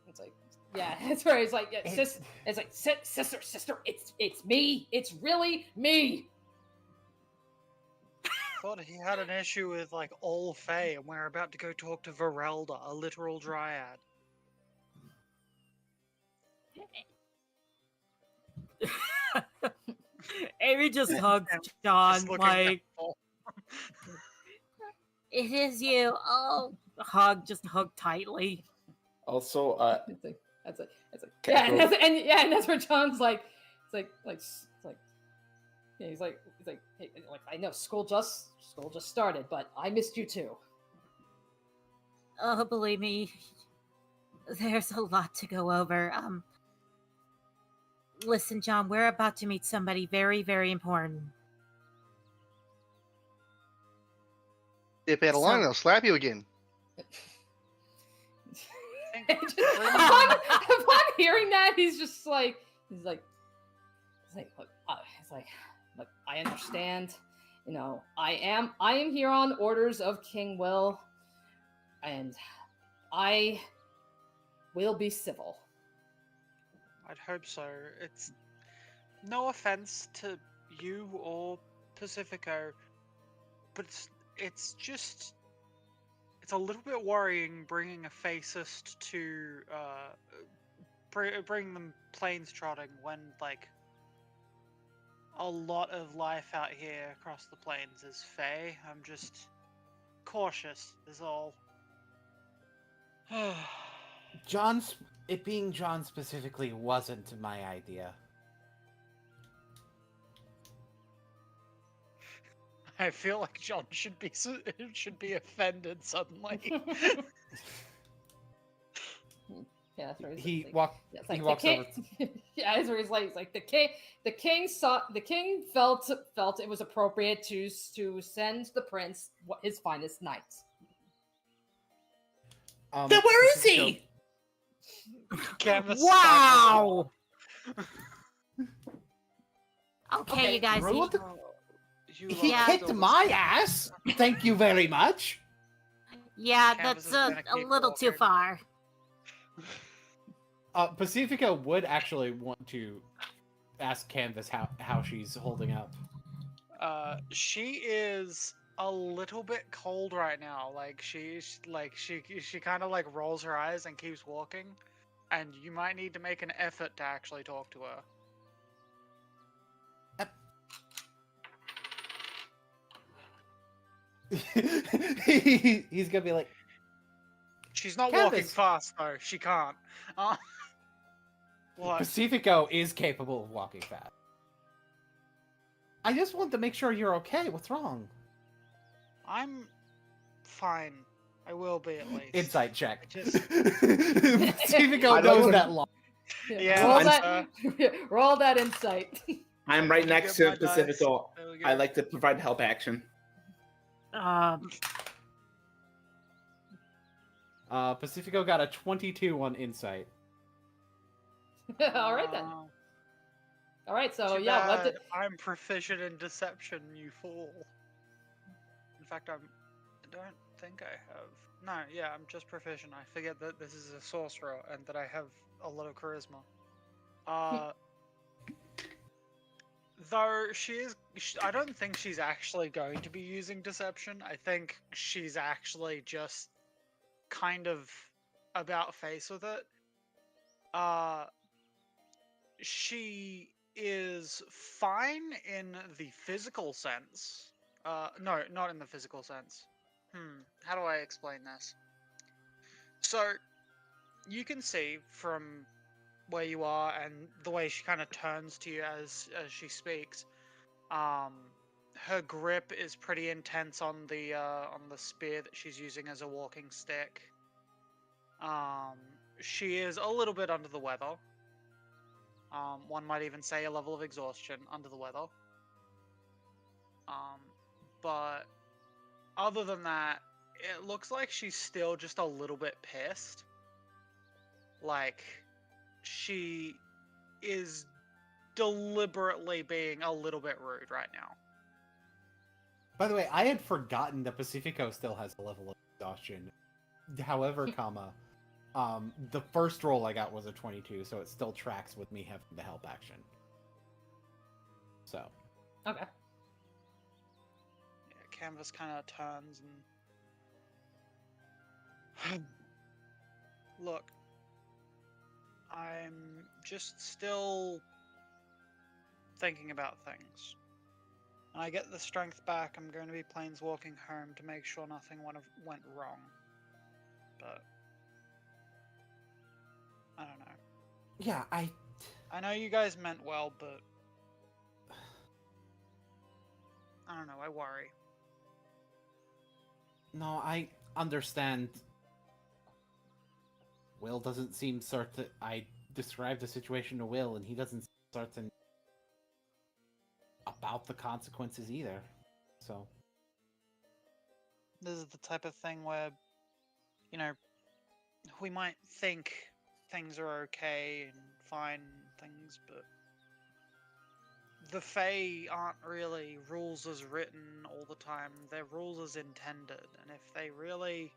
it's like, yeah, that's where it's like, yeah, it's like, sister, it's me. It's really me. Thought he had an issue with like all Fae, and we're about to go talk to Verelda, a literal dryad. Amy just hugs John Just looking like, thankful. it is you. Oh, just hug tightly. Also, It's like, Okay, yeah, so- and that's where John's like, yeah, he's like, hey, like, I know school just started, but I missed you too. Oh, believe me, there's a lot to go over. Listen, John, we're about to meet somebody very, very important. Step out of line, and I'll slap you again. Upon hearing that, he's like, look, I understand. You know, I am here on orders of King Will, and I will be civil. I'd hope so. It's no offense to you or Pacifico, but it's just a little bit worrying bringing a fascist to bring them planes trotting when like a lot of life out here across the plains is Fae. I'm just cautious is all. It being John specifically wasn't my idea. I feel like John should be offended suddenly. Yeah, that's where He like, walks yeah, he walks over. yeah, that's where he's like the king felt it was appropriate to send the prince his finest knights. Then where is Pacifico- he? Canvas Wow! Okay, Okay, you guys. roll He, You He Yeah. kicked my ass. Thank you very much. yeah, Canvas that's is gonna a keep little too walking. far. Pacifico would actually want to ask Canvas how she's holding up. She is a little bit cold right now. Like she kind of like rolls her eyes and keeps walking, and you might need to make an effort to actually talk to her. He's gonna be like, She's not walking Canvas. fast though. She can't. What? Pacifico is capable of walking fast. I just want to make sure you're okay. What's wrong? I'm fine. I will be at least. Insight check. I just- Pacifico I don't knows wanna- that law. Yeah, roll I'm, that. Roll that insight. I'm right Let me next get to my dice. Pacifico. There we go. I like to provide help action. Pacifico got a 22 on insight. All right then. All right, so Too yeah, what bad did, I'm proficient in deception, you fool. In fact, I don't think I have. No, yeah, I'm just proficient. I forget that this is a sorcerer and that I have a lot of charisma. Though I don't think she's actually going to be using deception. I think she's actually just kind of about face with it. She is fine in the physical sense. No, not in the physical sense. How do I explain this? So, you can see from where you are and the way she kind of turns to you as she speaks. Her grip is pretty intense on the spear that she's using as a walking stick. She is a little bit under the weather. One might even say a level of exhaustion under the weather. But other than that, it looks like she's still just a little bit pissed. Like, she is deliberately being a little bit rude right now. By the way, I had forgotten that Pacifico still has a level of exhaustion. However, the first roll I got was a 22, so it still tracks with me having the help action. So. Okay. Yeah, Canvas kind of turns and look, I'm just still thinking about things. When I get the strength back, I'm going to be planeswalking home to make sure nothing went wrong. But I don't know. Yeah, I know you guys meant well, but I don't know, I worry. No, I understand. Will doesn't seem certain. I described the situation to Will, and he doesn't seem certain about the consequences either. So. This is the type of thing where, you know, we might think things are okay and fine things, but the Fae aren't really rules as written all the time. They're rules as intended, and if they really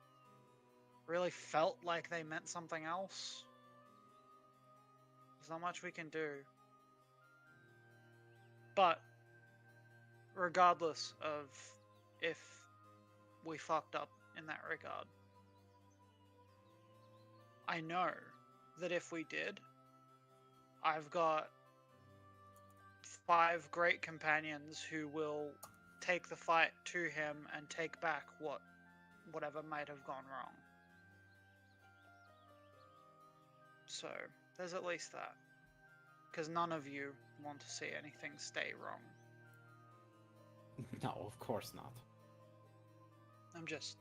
felt like they meant something else, there's not much we can do. But regardless of if we fucked up in that regard, I know that if we did, I've got 5 great companions who will take the fight to him and take back whatever might have gone wrong. So, there's at least that. Because none of you want to see anything stay wrong. No, of course not. I'm just,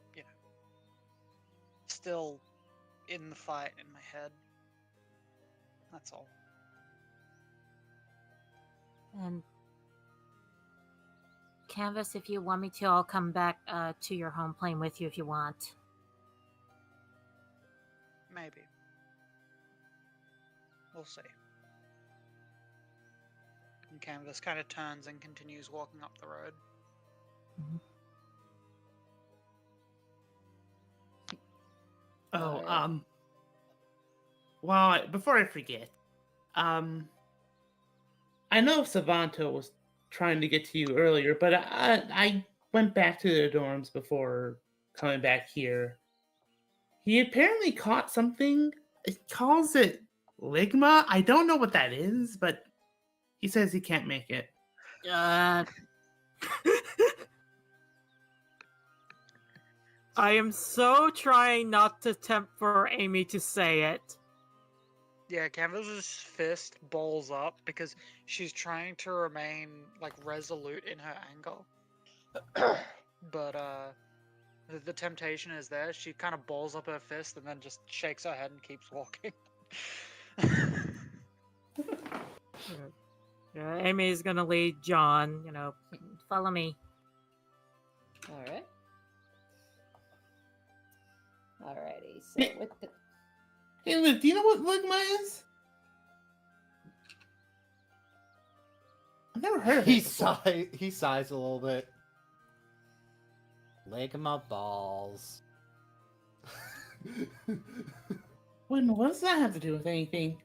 still in the fight in my head. That's all. And Canvas, if you want me to, I'll come back to your home plane with you if you want. Maybe. We'll see. And Canvas kind of turns and continues walking up the road. Mhm. Oh, well, before I forget, I know Savanto was trying to get to you earlier, but I went back to the dorms before coming back here. He apparently caught something. He calls it Ligma. I don't know what that is, but he says he can't make it. I am so trying not to tempt for Amy to say it. Yeah, Canvas's fist balls up because she's trying to remain resolute in her anger. But the temptation is there. She kind of balls up her fist and then just shakes her head and keeps walking. Yeah, Amy is gonna lead John. Follow me. All right. Alrighty. So with the Hey, Liv, do you know what Ligma is? I've never heard of it. He sighs a little bit. Ligma balls. Wait, what does that have to do with anything?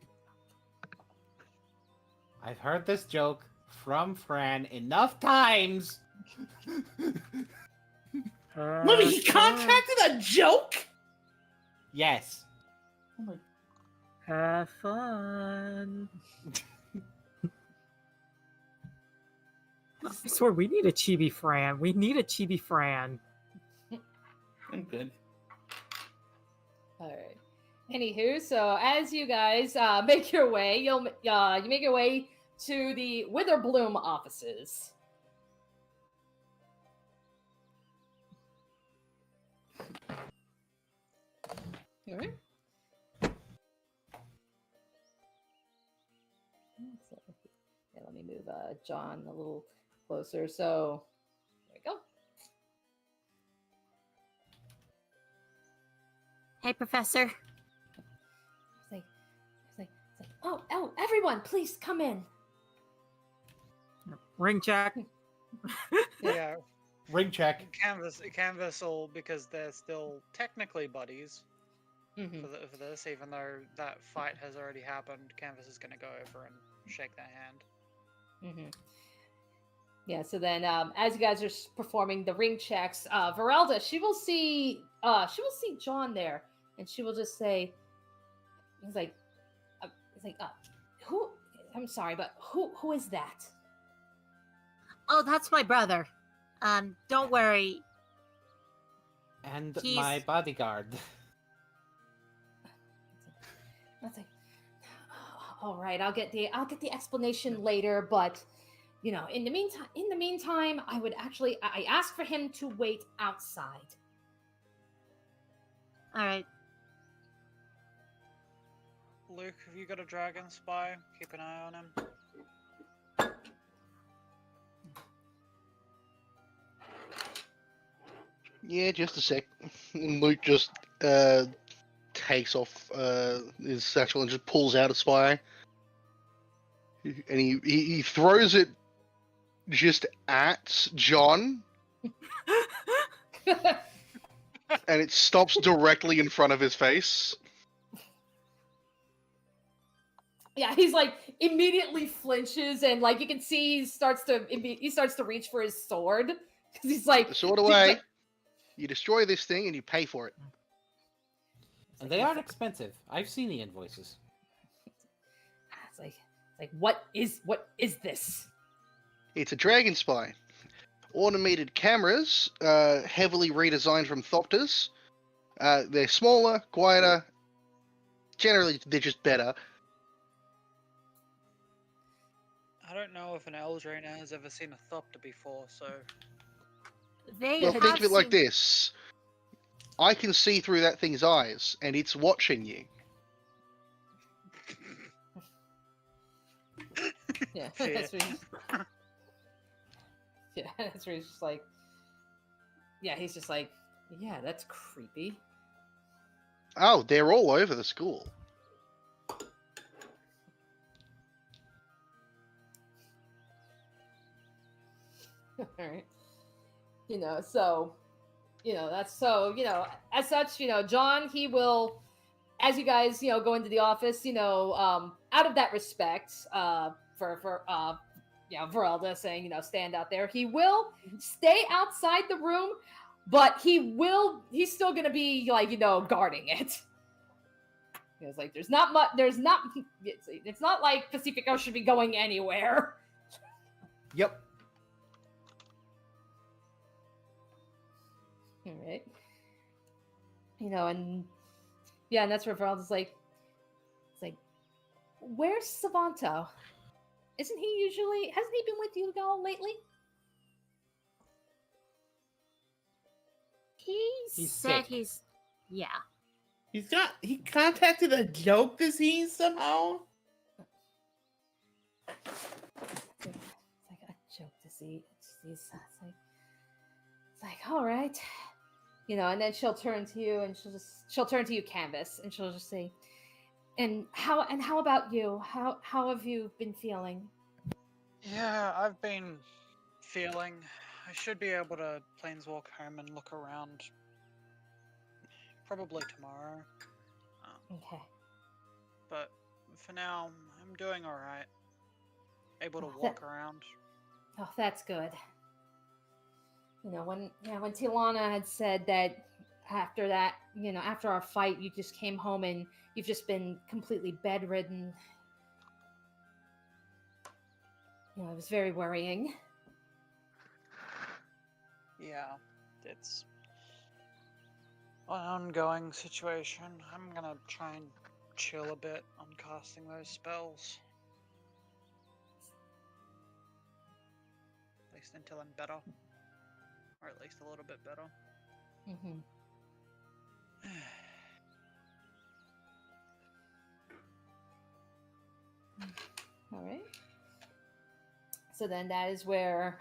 I've heard this joke from Fran enough times. Maybe he contracted a joke? Yes. Oh my... Have fun. I swear, we need a Chibi Fran. We need a Chibi Fran. I'm good. all right. Anywho, so as you guys make your way, you make your way to the Witherbloom offices. All right. Yeah, let me move John a little closer. So there we go. Hey, Professor. It's like, oh, everyone, please come in. Ring check. Yeah. Ring check. Canvas will, because they're still technically buddies Mhm. for this, even though that fight has already happened. Canvas is going to go over and shake their hand. Mm-hmm. Yeah. So then, as you guys are performing the ring checks, Verelda, she will see John there, and she will just say, "He's like, who? I'm sorry, but who is that?" Oh, that's my brother. Don't worry. And He's- my bodyguard. That's like, all right, I'll get the explanation later, but in the meantime, I asked for him to wait outside. All right. Luke, have you got a dragon spy? Keep an eye on him. Yeah, just a sec. And Luke just takes off his satchel and just pulls out a spy. And he throws it just at John, and it stops directly in front of his face. Yeah, he's like immediately flinches, and like you can see he starts to reach for his sword because he's like, The sword away. You destroy this thing and you pay for it. And they aren't expensive. I've seen the invoices. It's like what is this? It's a dragon spy. Automated cameras, heavily redesigned from Thopters. They're smaller, quieter. Generally, they're just better. I don't know if an Eldrainer has ever seen a Thopter before, so They Well, have think of it like seen- this. I can see through that thing's eyes, and it's watching you. Yeah, Shit. that's where that's where he's just like, yeah, he's just like, yeah, that's creepy. Oh, they're all over the school. All right. As such, John, he will, as you guys, go into the office, out of that respect, for Verelda saying, stand out there, he will stay outside the room, but he's still gonna be like, guarding it. It's like, it's not like Pacifico should be going anywhere. Yep. All right. And that's where Veralda's like, it's like, where's Savanto? Hasn't he been with you all lately? He He's said sick. yeah. He contacted a joke disease somehow. It's like a joke to see. It's like, all right. And then she'll turn to you and she'll turn to you, Canvas, and she'll just say, and how about you? How have you been feeling? yeah, I've been feeling. I should be able to planeswalk home and look around. Probably tomorrow. Okay. But for now, I'm doing all right. Able to Oh, walk around. Oh, that's good. When Tilana had said that after our fight, you just came home and you've just been completely bedridden. It was very worrying. Yeah, it's an ongoing situation. I'm gonna try and chill a bit on casting those spells. At least until I'm better. Or at least a little bit better. Mm-hmm. All right. So then that is where,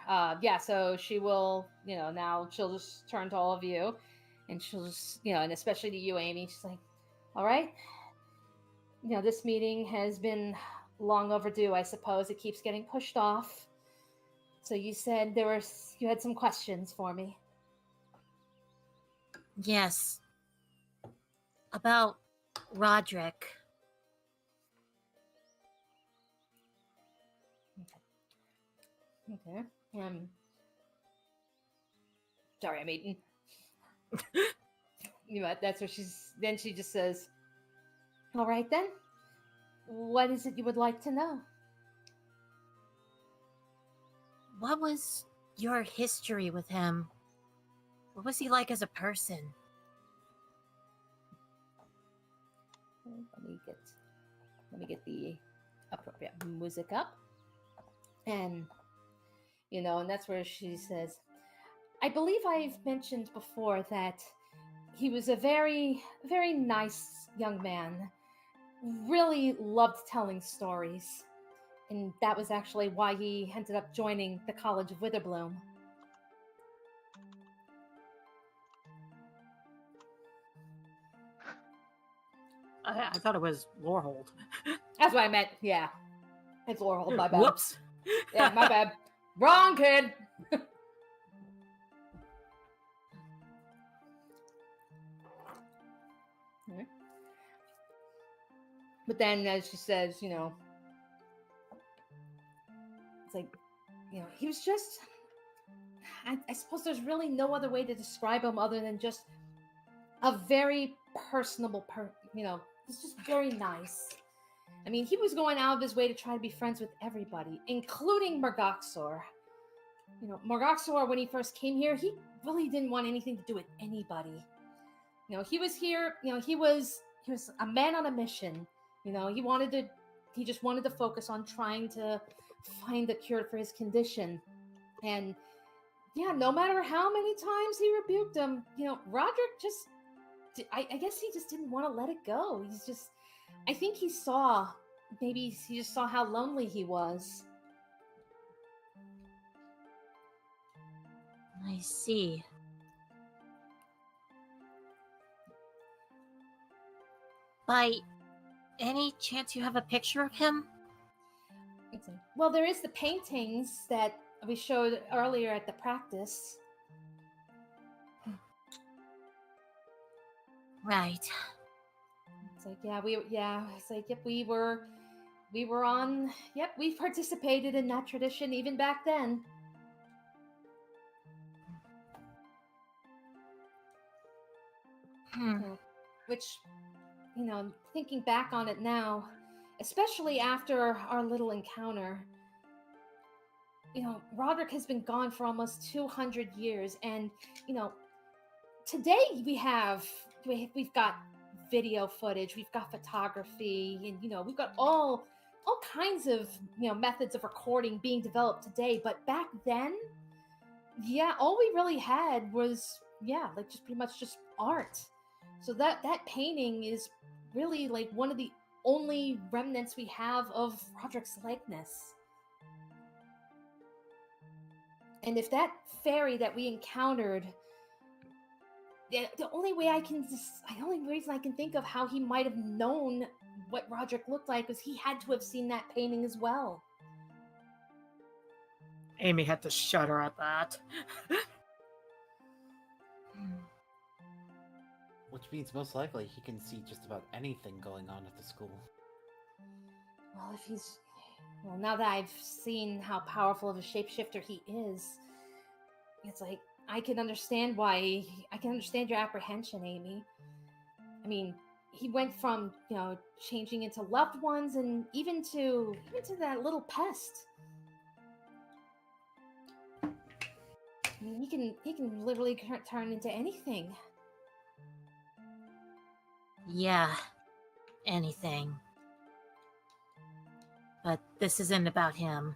so she will, now she'll just turn to all of you and she'll just, and especially to you, Amy, she's like, all right, this meeting has been long overdue, I suppose. It keeps getting pushed off. So you said you had some questions for me. Yes. About Roderick. Okay. Sorry, I'm eating. You know, that's what then she just says, all right then. What is it you would like to know? What was your history with him? What was he like as a person? Let me get the appropriate music up. And and that's where she says, I believe I've mentioned before that he was a very, very nice young man. Really loved telling stories. And that was actually why he ended up joining the College of Witherbloom. I thought it was Lorehold. That's what I meant. Yeah. It's Laurel, my bad. Whoops. Yeah, my bad. Wrong kid. But then, as she says, it's like, he was just. I suppose there's really no other way to describe him other than just a very personable he's just very nice. I mean, he was going out of his way to try to be friends with everybody, including Morgoxor. Morgoxor, when he first came here, he really didn't want anything to do with anybody. He was here, he was a man on a mission. He just wanted to focus on trying to find a cure for his condition. And yeah, no matter how many times he rebuked him, Roderick just, I guess he just didn't want to let it go. I think maybe he just saw how lonely he was. I see. By any chance you have a picture of him? Well, there is the paintings that we showed earlier at the practice. Right. It's like, it's like, yep, we were on, yep, we participated in that tradition even back then. Which, thinking back on it now, especially after our little encounter, Roderick has been gone for almost 200 years, and, today we've got video footage, we've got photography, and, we've got all kinds of, methods of recording being developed today, but back then, yeah, all we really had was, like just pretty much just art. So that painting is really like one of the only remnants we have of Roderick's likeness. And if that fairy that we encountered, the only reason I can think of how he might have known what Roderick looked like was he had to have seen that painting as well. Amy had to shudder at that. Which means most likely he can see just about anything going on at the school. Well, now that I've seen how powerful of a shapeshifter he is, it's like, I can understand your apprehension, Amy. I mean, he went from, changing into loved ones and even to that little pest. I mean, he can literally turn into anything. Yeah, anything. But this isn't about him.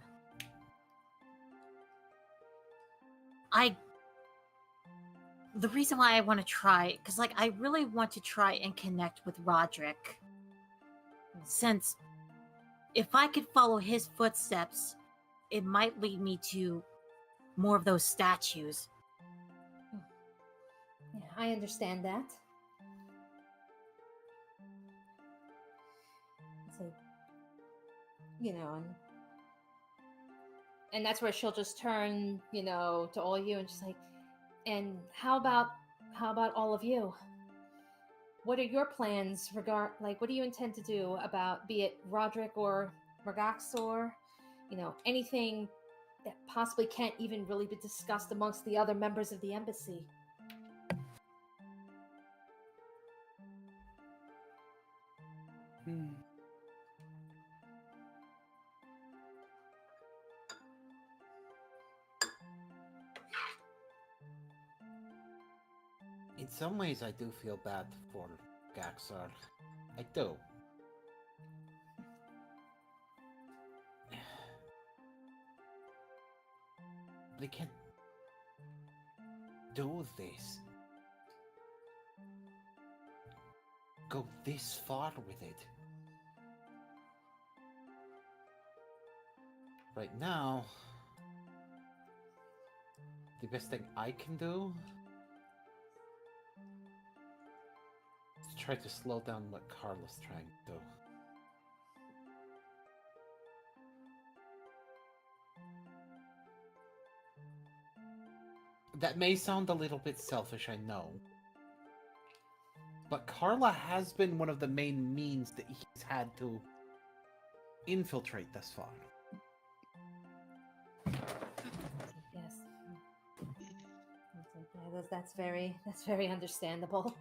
The reason why I want to try, because I really want to try and connect with Roderick. Since if I could follow his footsteps, it might lead me to more of those statues. Yeah, I understand that. It's like, and that's where she'll just turn, to all you and just like, and how about all of you? What are your plans what do you intend to do about, be it Roderick or Mergaxor? Anything that possibly can't even really be discussed amongst the other members of the embassy. In some ways, I do feel bad for Gaxar. I do. They can't do this. Go this far with it. Right now, the best thing I can do is try to slow down what Carla's trying to do. That may sound a little bit selfish, I know. But Carla has been one of the main means that he's had to infiltrate thus far. Yes. Yeah, that's very understandable.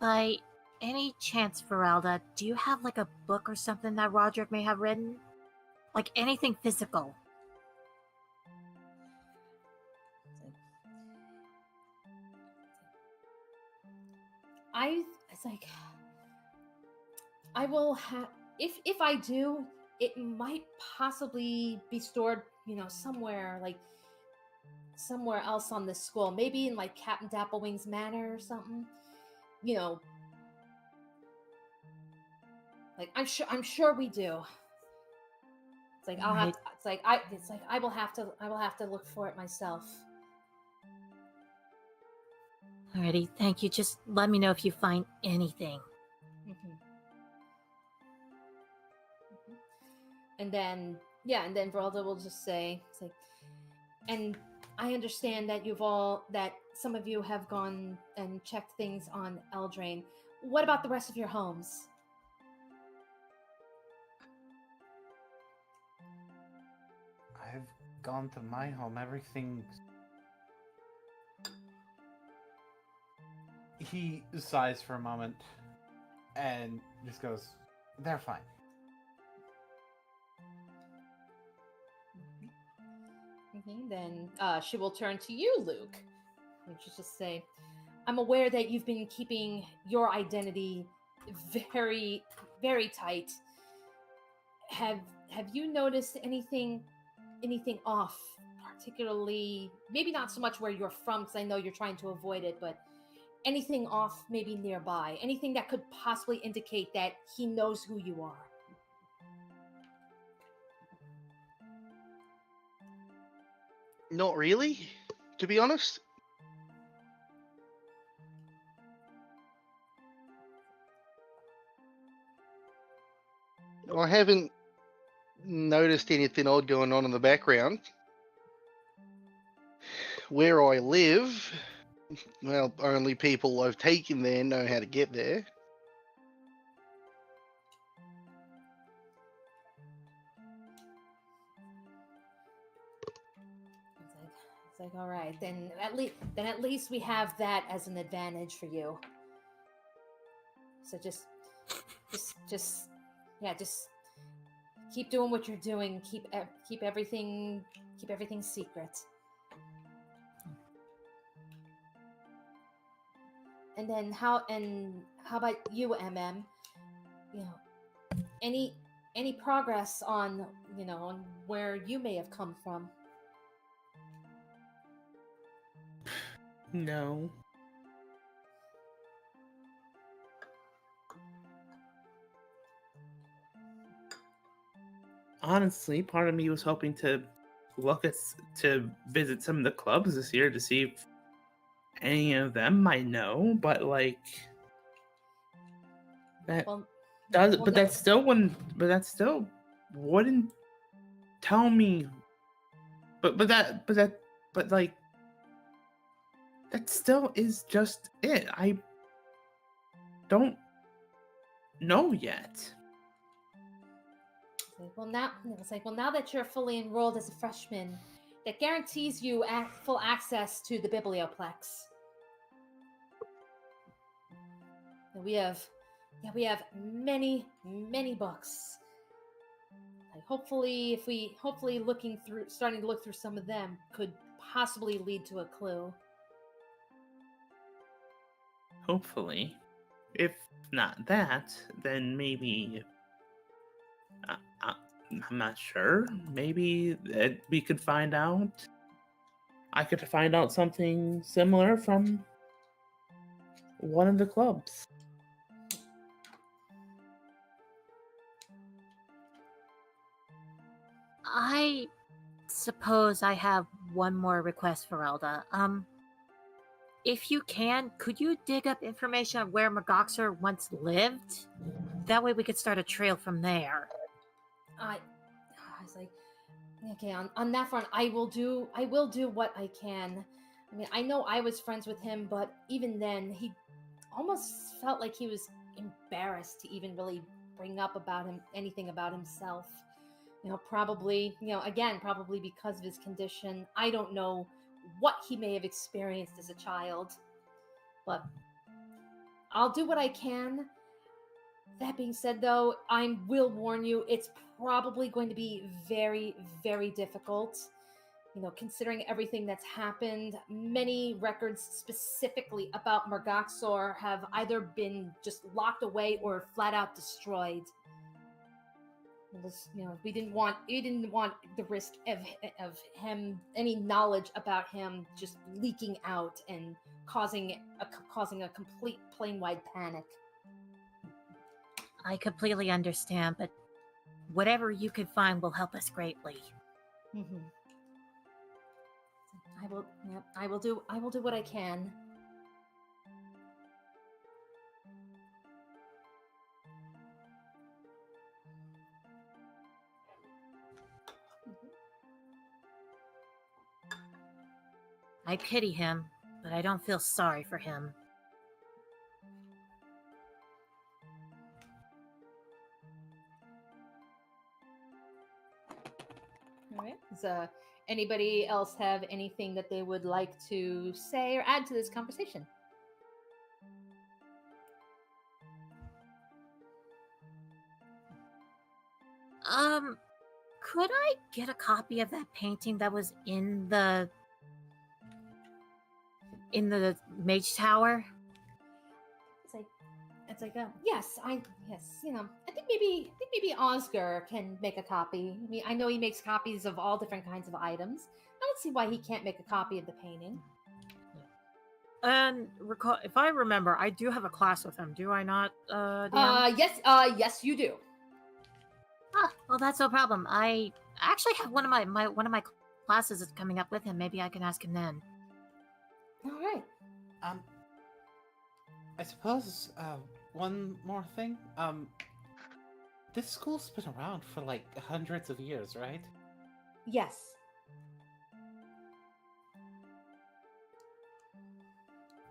By any chance, Ferelda, do you have like a book or something that Roderick may have written? Like anything physical? It's like, I will have, if I do, it might possibly be stored, somewhere else on the school, maybe in like Captain Dapplewing's manor or something. Like I'm sure we do. It's like I will have to look for it myself. Alrighty, thank you. Just let me know if you find anything. Mm-hmm. And then Veralda will just say, it's like, and I understand that that some of you have gone and checked things on Eldraine. What about the rest of your homes? I've gone to my home. Everything's... He sighs for a moment and just goes, they're fine. Then she will turn to you, Luke, and she'll just say, I'm aware that you've been keeping your identity very, very tight. Have you noticed anything off, particularly, maybe not so much where you're from, because I know you're trying to avoid it, but anything off maybe nearby? Anything that could possibly indicate that he knows who you are? Not really, to be honest. I haven't noticed anything odd going on in the background. Where I live, well, only people I've taken there know how to get there. It's like, all right, then at least we have that as an advantage for you. So just keep doing what you're doing. Keep everything secret. And then how about you, MM? Any progress on on where you may have come from? No. Honestly, part of me was hoping to to visit some of the clubs this year to see if any of them might know, but like that Well, does, well, but no. that still wouldn't, but that still wouldn't tell me. But like that still is just it. I don't know yet. It's like, well, now that you're fully enrolled as a freshman, that guarantees you full access to the biblioplex. And we have many books. Like hopefully, starting to look through some of them could possibly lead to a clue. Hopefully, if not that, then maybe. I'm not sure. Maybe we could find out. I could find out something similar from one of the clubs. I suppose I have one more request for Elda. If you can, could you dig up information on where Magoxer once lived? That way we could start a trail from there. I was like, okay, on that front, I will do what I can. I mean, I know I was friends with him, but even then, he almost felt like he was embarrassed to even really bring up anything about himself. Probably because of his condition. I don't know what he may have experienced as a child, but I'll do what I can. That being said, though, I will warn you, it's probably going to be very, very difficult. Considering everything that's happened, many records specifically about Mergoxor have either been just locked away or flat out destroyed. We didn't want the risk of him, any knowledge about him just leaking out and causing a complete plane-wide panic. I completely understand, but whatever you could find will help us greatly. Mm-hmm. I will do what I can. I pity him, but I don't feel sorry for him. All right. Does anybody else have anything that they would like to say or add to this conversation? Could I get a copy of that painting that was in the mage tower? It's like yes. I think maybe Oscar can make a copy. I mean, I know he makes copies of all different kinds of items. I don't see why he can't make a copy of the painting. And if I remember, I do have a class with him. Do I not? DM? Yes, you do. Ah, well, that's no problem. I actually have one of my classes that's coming up with him. Maybe I can ask him then. All right. I suppose one more thing. This school's been around for like hundreds of years, right? Yes.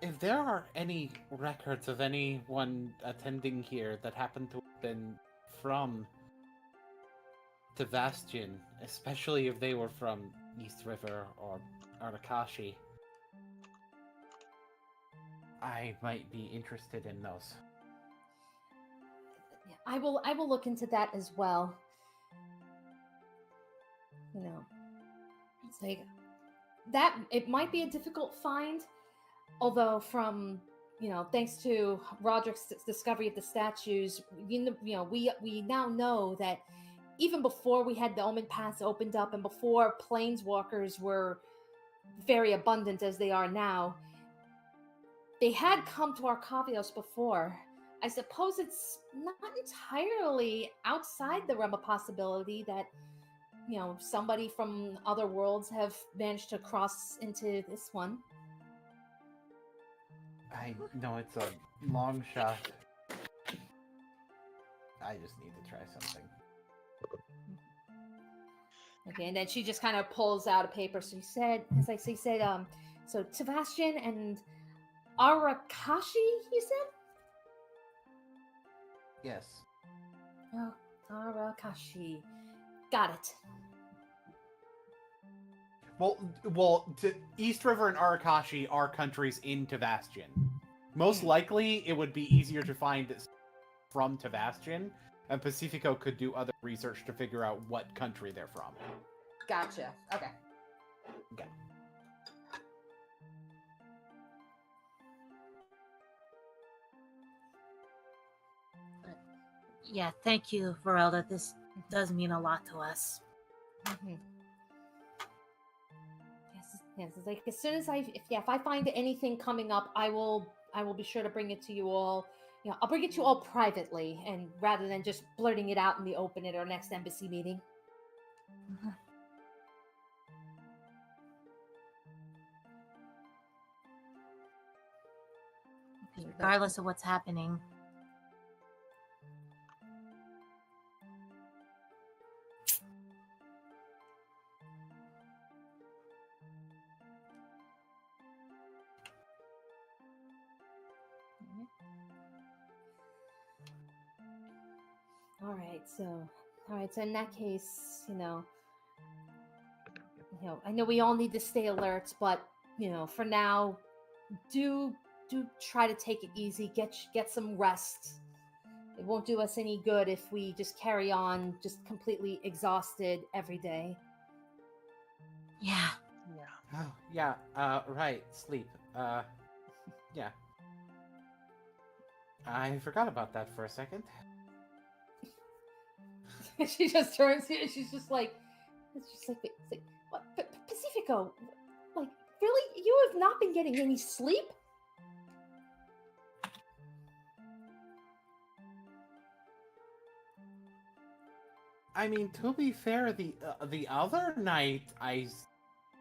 If there are any records of anyone attending here that happen to have been from Tavastion, especially if they were from East River or Arakashi, I might be interested in those. I will look into that as well. It's like that. It might be a difficult find, although from thanks to Roderick's discovery of the statues, we now know that even before we had the Omen Pass opened up and before planeswalkers were very abundant as they are now, they had come to Arcavios before. I suppose it's not entirely outside the realm of possibility that somebody from other worlds have managed to cross into this one. I know it's a long shot. I just need to try something. Okay, and then she just kind of pulls out a paper. So he said, so Sebastian and Arakashi, you said? Yes. Oh, Arakashi. Got it. Well, East River and Arakashi are countries in Tavastian. Most likely, it would be easier to find from Tavastian, and Pacifico could do other research to figure out what country they're from. Gotcha. Okay. Okay. Yeah, thank you, Verelda. This does mean a lot to us. Mm-hmm. Yes. It's like as soon as if I find anything coming up, I will be sure to bring it to you all. I'll bring it to you all privately, and rather than just blurting it out in the open at our next embassy meeting. Mhm. Regardless of what's happening. All right. So in that case, I know we all need to stay alert, but for now, do try to take it easy. Get some rest. It won't do us any good if we just carry on, just completely exhausted every day. Yeah. Yeah. Oh, yeah. Right. Sleep. Yeah. I forgot about that for a second. She just turns. She's just like, wait, what? Pacifico, like, really? You have not been getting any sleep? I mean, to be fair, the other night I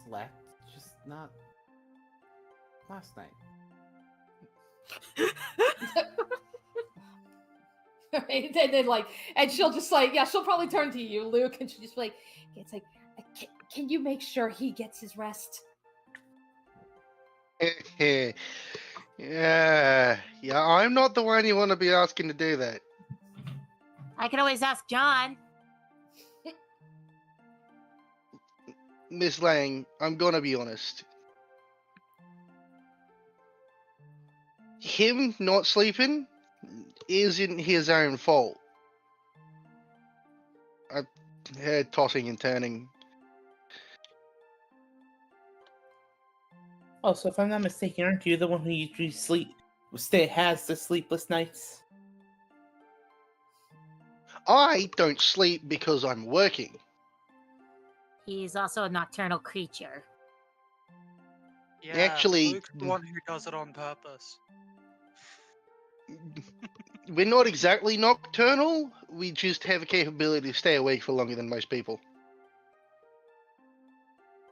slept, just not last night. Right? And then and she'll just she'll probably turn to you, Luke, and she'll just be like, it's like, can you make sure he gets his rest? Yeah, I'm not the one you want to be asking to do that. I can always ask John. Miss Lang, I'm gonna be honest. Him not sleeping isn't his own fault. Head tossing and turning. Oh, so if I'm not mistaken, aren't you the one who usually has the sleepless nights? I don't sleep because I'm working. He's also a nocturnal creature. Yeah. Actually- Luke's the one who does it on purpose. We're not exactly nocturnal. We just have a capability to stay awake for longer than most people.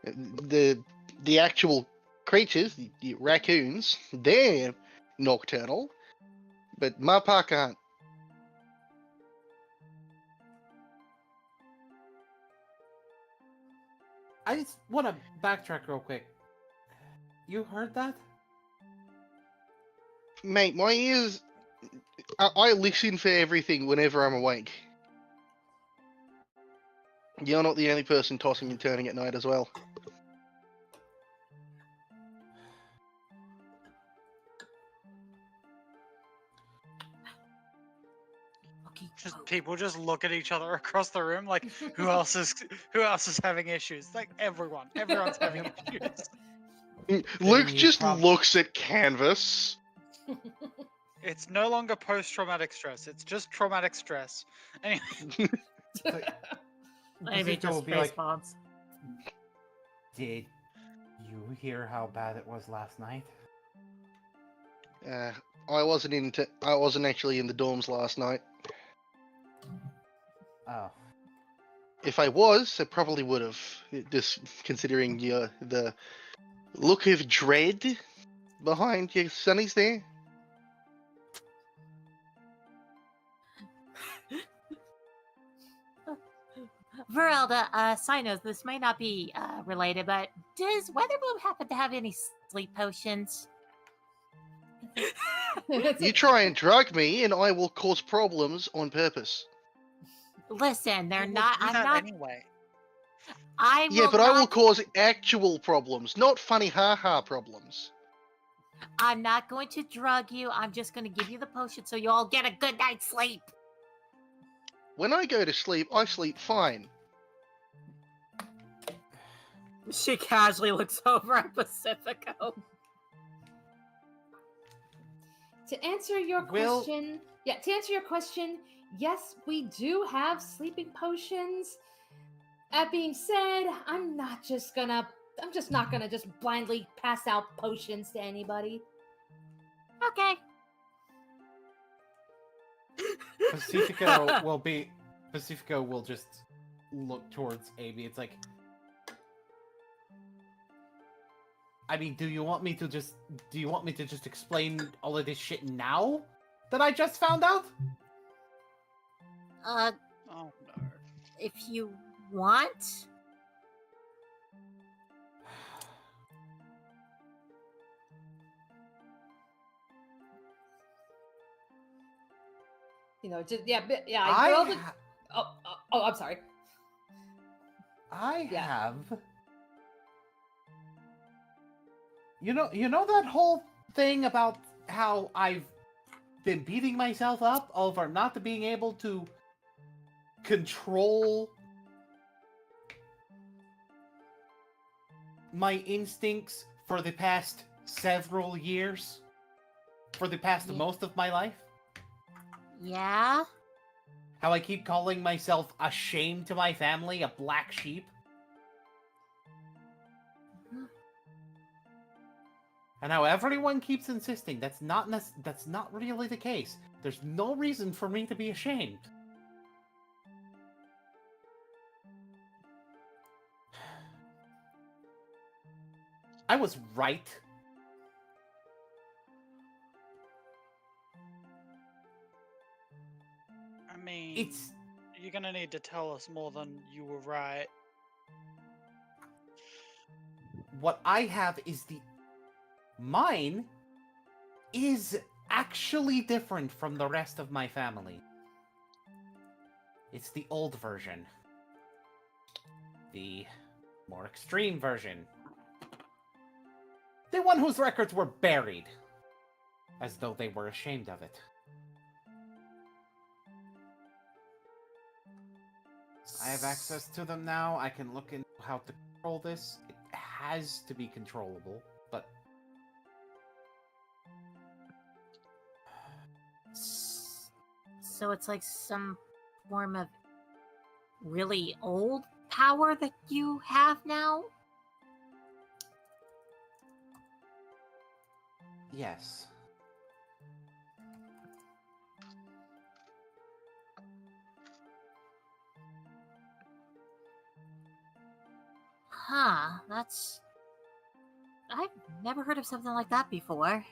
The actual creatures, the raccoons, they're nocturnal, but my pa can't. I just want to backtrack real quick. You heard that? Mate, my ears. I listen for everything whenever I'm awake. You're not the only person tossing and turning at night as well. Okay. People just look at each other across the room like, who else is having issues? Like everyone's having issues. Luke you just prob- looks at canvas. It's no longer post-traumatic stress. It's just traumatic stress. Anyway, Maybe Pacifico will just be face like, bombs. did you hear how bad it was last night? I wasn't actually in the dorms last night. Oh. If I was, I probably would have. Just considering the look of dread behind your sunnies there. Verelda, side note, this might not be related, but does Weatherbloom happen to have any sleep potions? You try and drug me, and I will cause problems on purpose. Listen, they're You will not. do I'm that not. anyway. I Yeah, will but not. I will cause actual problems, not funny ha-ha problems. I'm not going to drug you. I'm just going to give you the potion so you all get a good night's sleep. When I go to sleep, I sleep fine. She casually looks over at Pacifico. To answer your Will- question, yes, we do have sleeping potions. That being said, I'm just not gonna just blindly pass out potions to anybody. Okay. Pacifico will just look towards Amy. It's like, I mean, do you want me to just explain all of this shit now that I just found out? Oh no. If you want. You know, just yeah. I I'm sorry. I Yeah. have. You know that whole thing about how I've been beating myself up over not being able to control my instincts for the past several years? For the past Yeah. most of my life? Yeah? How I keep calling myself a shame to my family, a black sheep? And how everyone keeps insisting that's not really the case. There's no reason for me to be ashamed. I was right. I mean, It's you're gonna need to tell us more than you were right. what I have is mine is actually different from the rest of my family. It's the old version. The more extreme version. The one whose records were buried. As though they were ashamed of it. I have access to them now. I can look into how to control this. It has to be controllable, but So it's like some form of really old power that you have now? yes. Huh, that's... I've never heard of something like that before.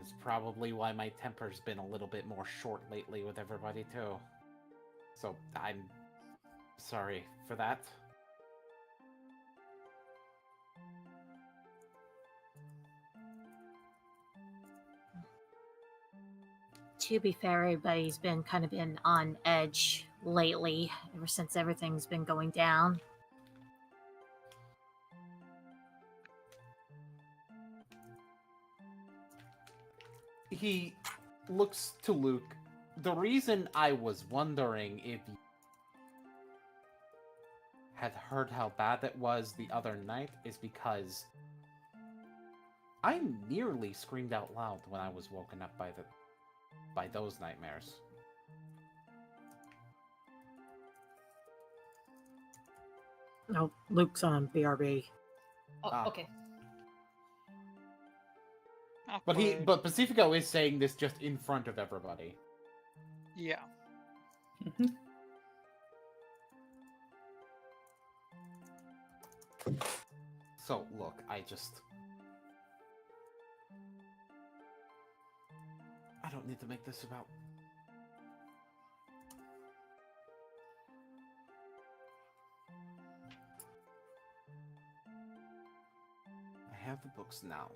It's probably why my temper's been a little bit more short lately with everybody, too. So, I'm sorry for that. To be fair, everybody's been on edge lately, ever since everything's been going down. He looks to Luke. The reason I was wondering if you had heard how bad it was the other night is because I nearly screamed out loud when I was woken up by those nightmares. No, Luke's on BRB. Oh, Ah. okay. Awkward. But Pacifico is saying this just in front of everybody. Yeah. Mhm. So look, I don't need to make this about. I have the books now.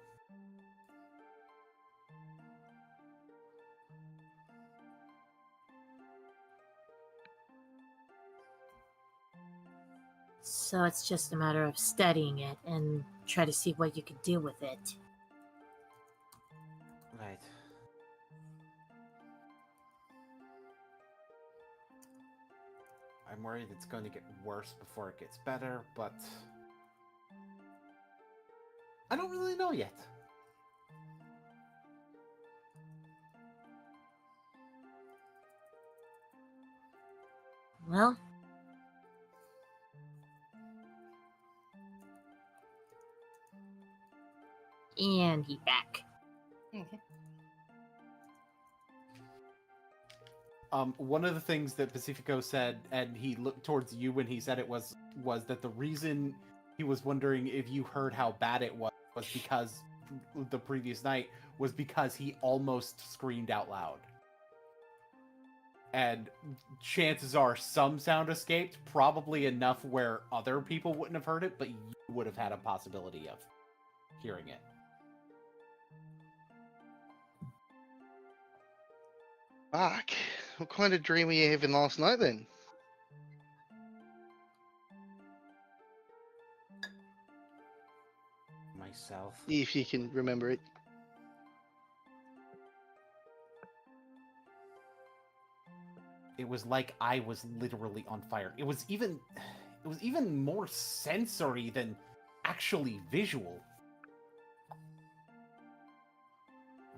So it's just a matter of studying it and try to see what you could do with it. Right. I'm worried it's going to get worse before it gets better, but I don't really know yet. Well, and he back. Okay. One of the things that Pacifico said, and he looked towards you when he said it, was that the reason he was wondering if you heard how bad it was because the previous night was because he almost screamed out loud. And chances are some sound escaped, probably enough where other people wouldn't have heard it, but you would have had a possibility of hearing it. Fuck. What kind of dream were you having last night then? Myself. If you can remember it. It was like I was literally on fire. It was even more sensory than actually visual.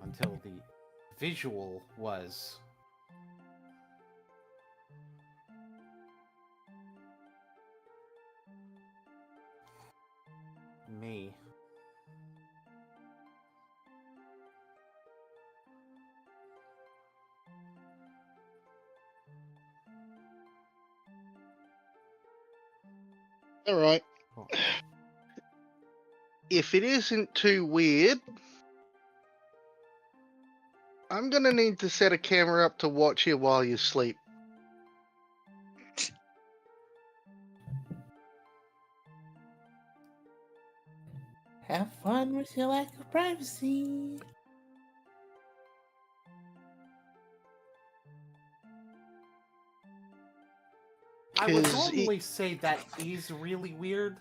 Until the visual was me. All right. Cool. If it isn't too weird, I'm gonna need to set a camera up to watch you while you sleep. Have fun with your lack of privacy. I would 'Cause normally say that is really weird.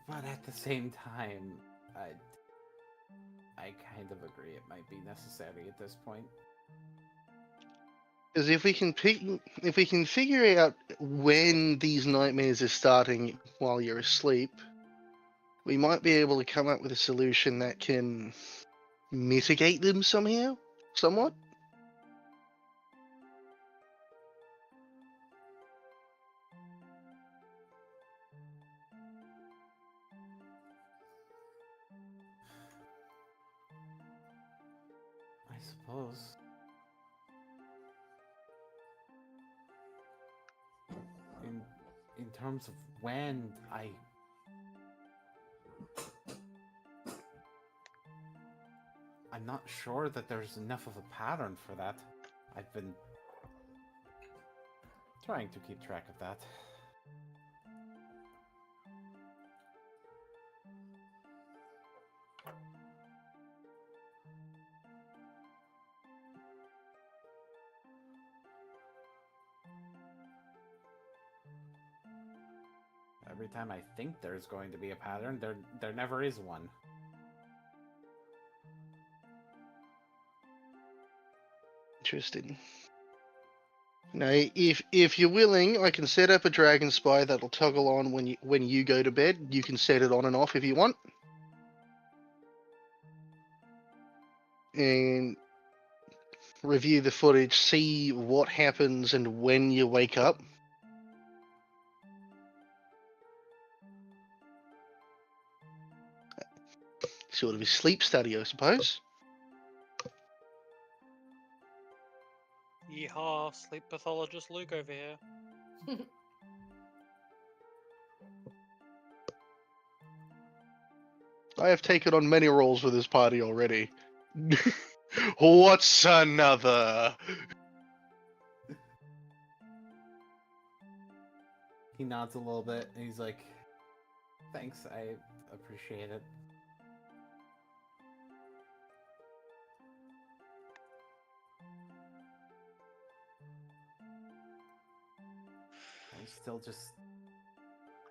But at the same time, I kind of agree it might be necessary at this point. Because if we can figure out when these nightmares are starting while you're asleep, we might be able to come up with a solution that can mitigate them somehow, somewhat. I suppose. In terms of when, I'm not sure that there's enough of a pattern for that. I've been trying to keep track of that. Every time I think there's going to be a pattern, there never is one. Interesting. Now, if you're willing, I can set up a dragon spy that'll toggle on when you go to bed. You can set it on and off if you want. And review the footage, see what happens and when you wake up. Sort of a sleep study, I suppose. Yeehaw, sleep pathologist Luke over here. I have taken on many roles for this party already. What's another? He nods a little bit, and he's like, "Thanks, I appreciate it."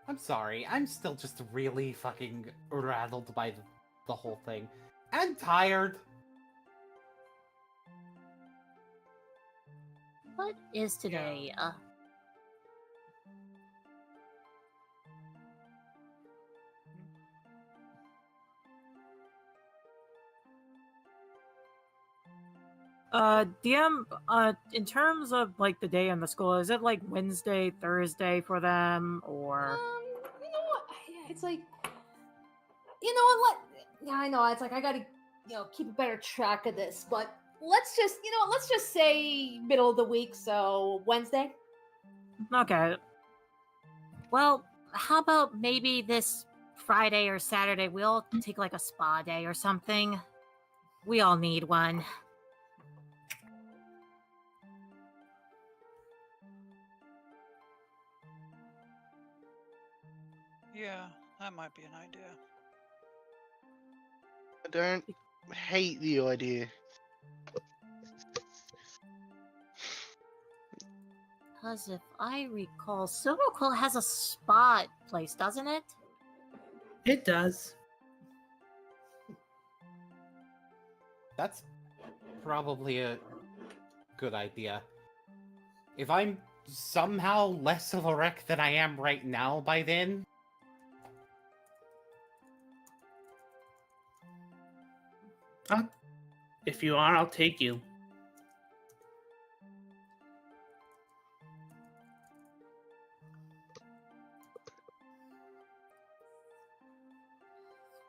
I'm sorry. I'm still just really fucking rattled by the whole thing. And tired. What is today? DM, in terms of like the day in the school, is it like Wednesday, Thursday for them, or? You know what? Yeah, it's like, you know what? Yeah, I know. It's like I gotta, keep a better track of this. But let's just, let's just say middle of the week. So Wednesday. Okay. Well, how about maybe this Friday or Saturday we'll take like a spa day or something? We all need one. Yeah, that might be an idea. I don't hate the idea. Because if I recall, Silverquill has a spa place, doesn't it? It does. That's probably a good idea. If I'm somehow less of a wreck than I am right now by then... If you are, I'll take you.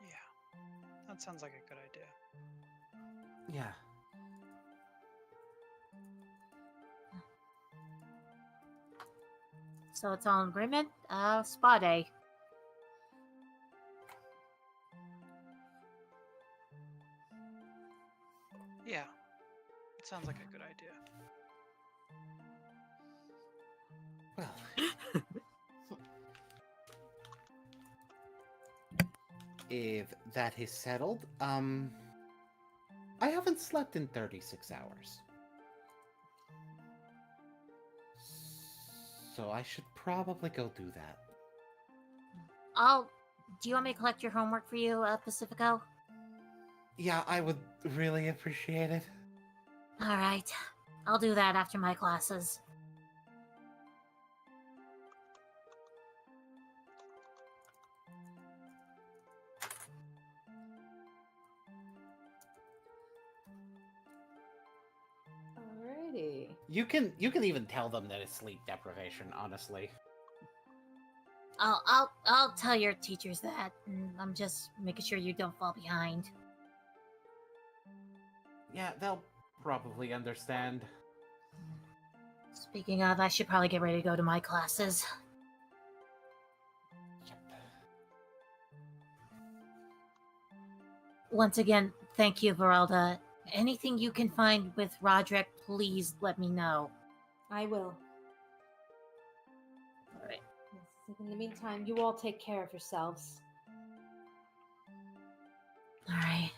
Yeah, that sounds like a good idea. Yeah. So it's all in agreement? Spa day. Yeah, it sounds like a good idea. Well... if that is settled, I haven't slept in 36 hours. So I should probably go do that. Do you want me to collect your homework for you, Pacifico? Yeah, I would really appreciate it. Alright. I'll do that after my classes. Alrighty. You can even tell them that it's sleep deprivation, honestly. I'll tell your teachers that. And I'm just making sure you don't fall behind. Yeah, they'll probably understand. Speaking of, I should probably get ready to go to my classes. Yep. Once again, thank you, Veralda. Anything you can find with Roderick, please let me know. I will. Alright. Yes, in the meantime, you all take care of yourselves. Alright.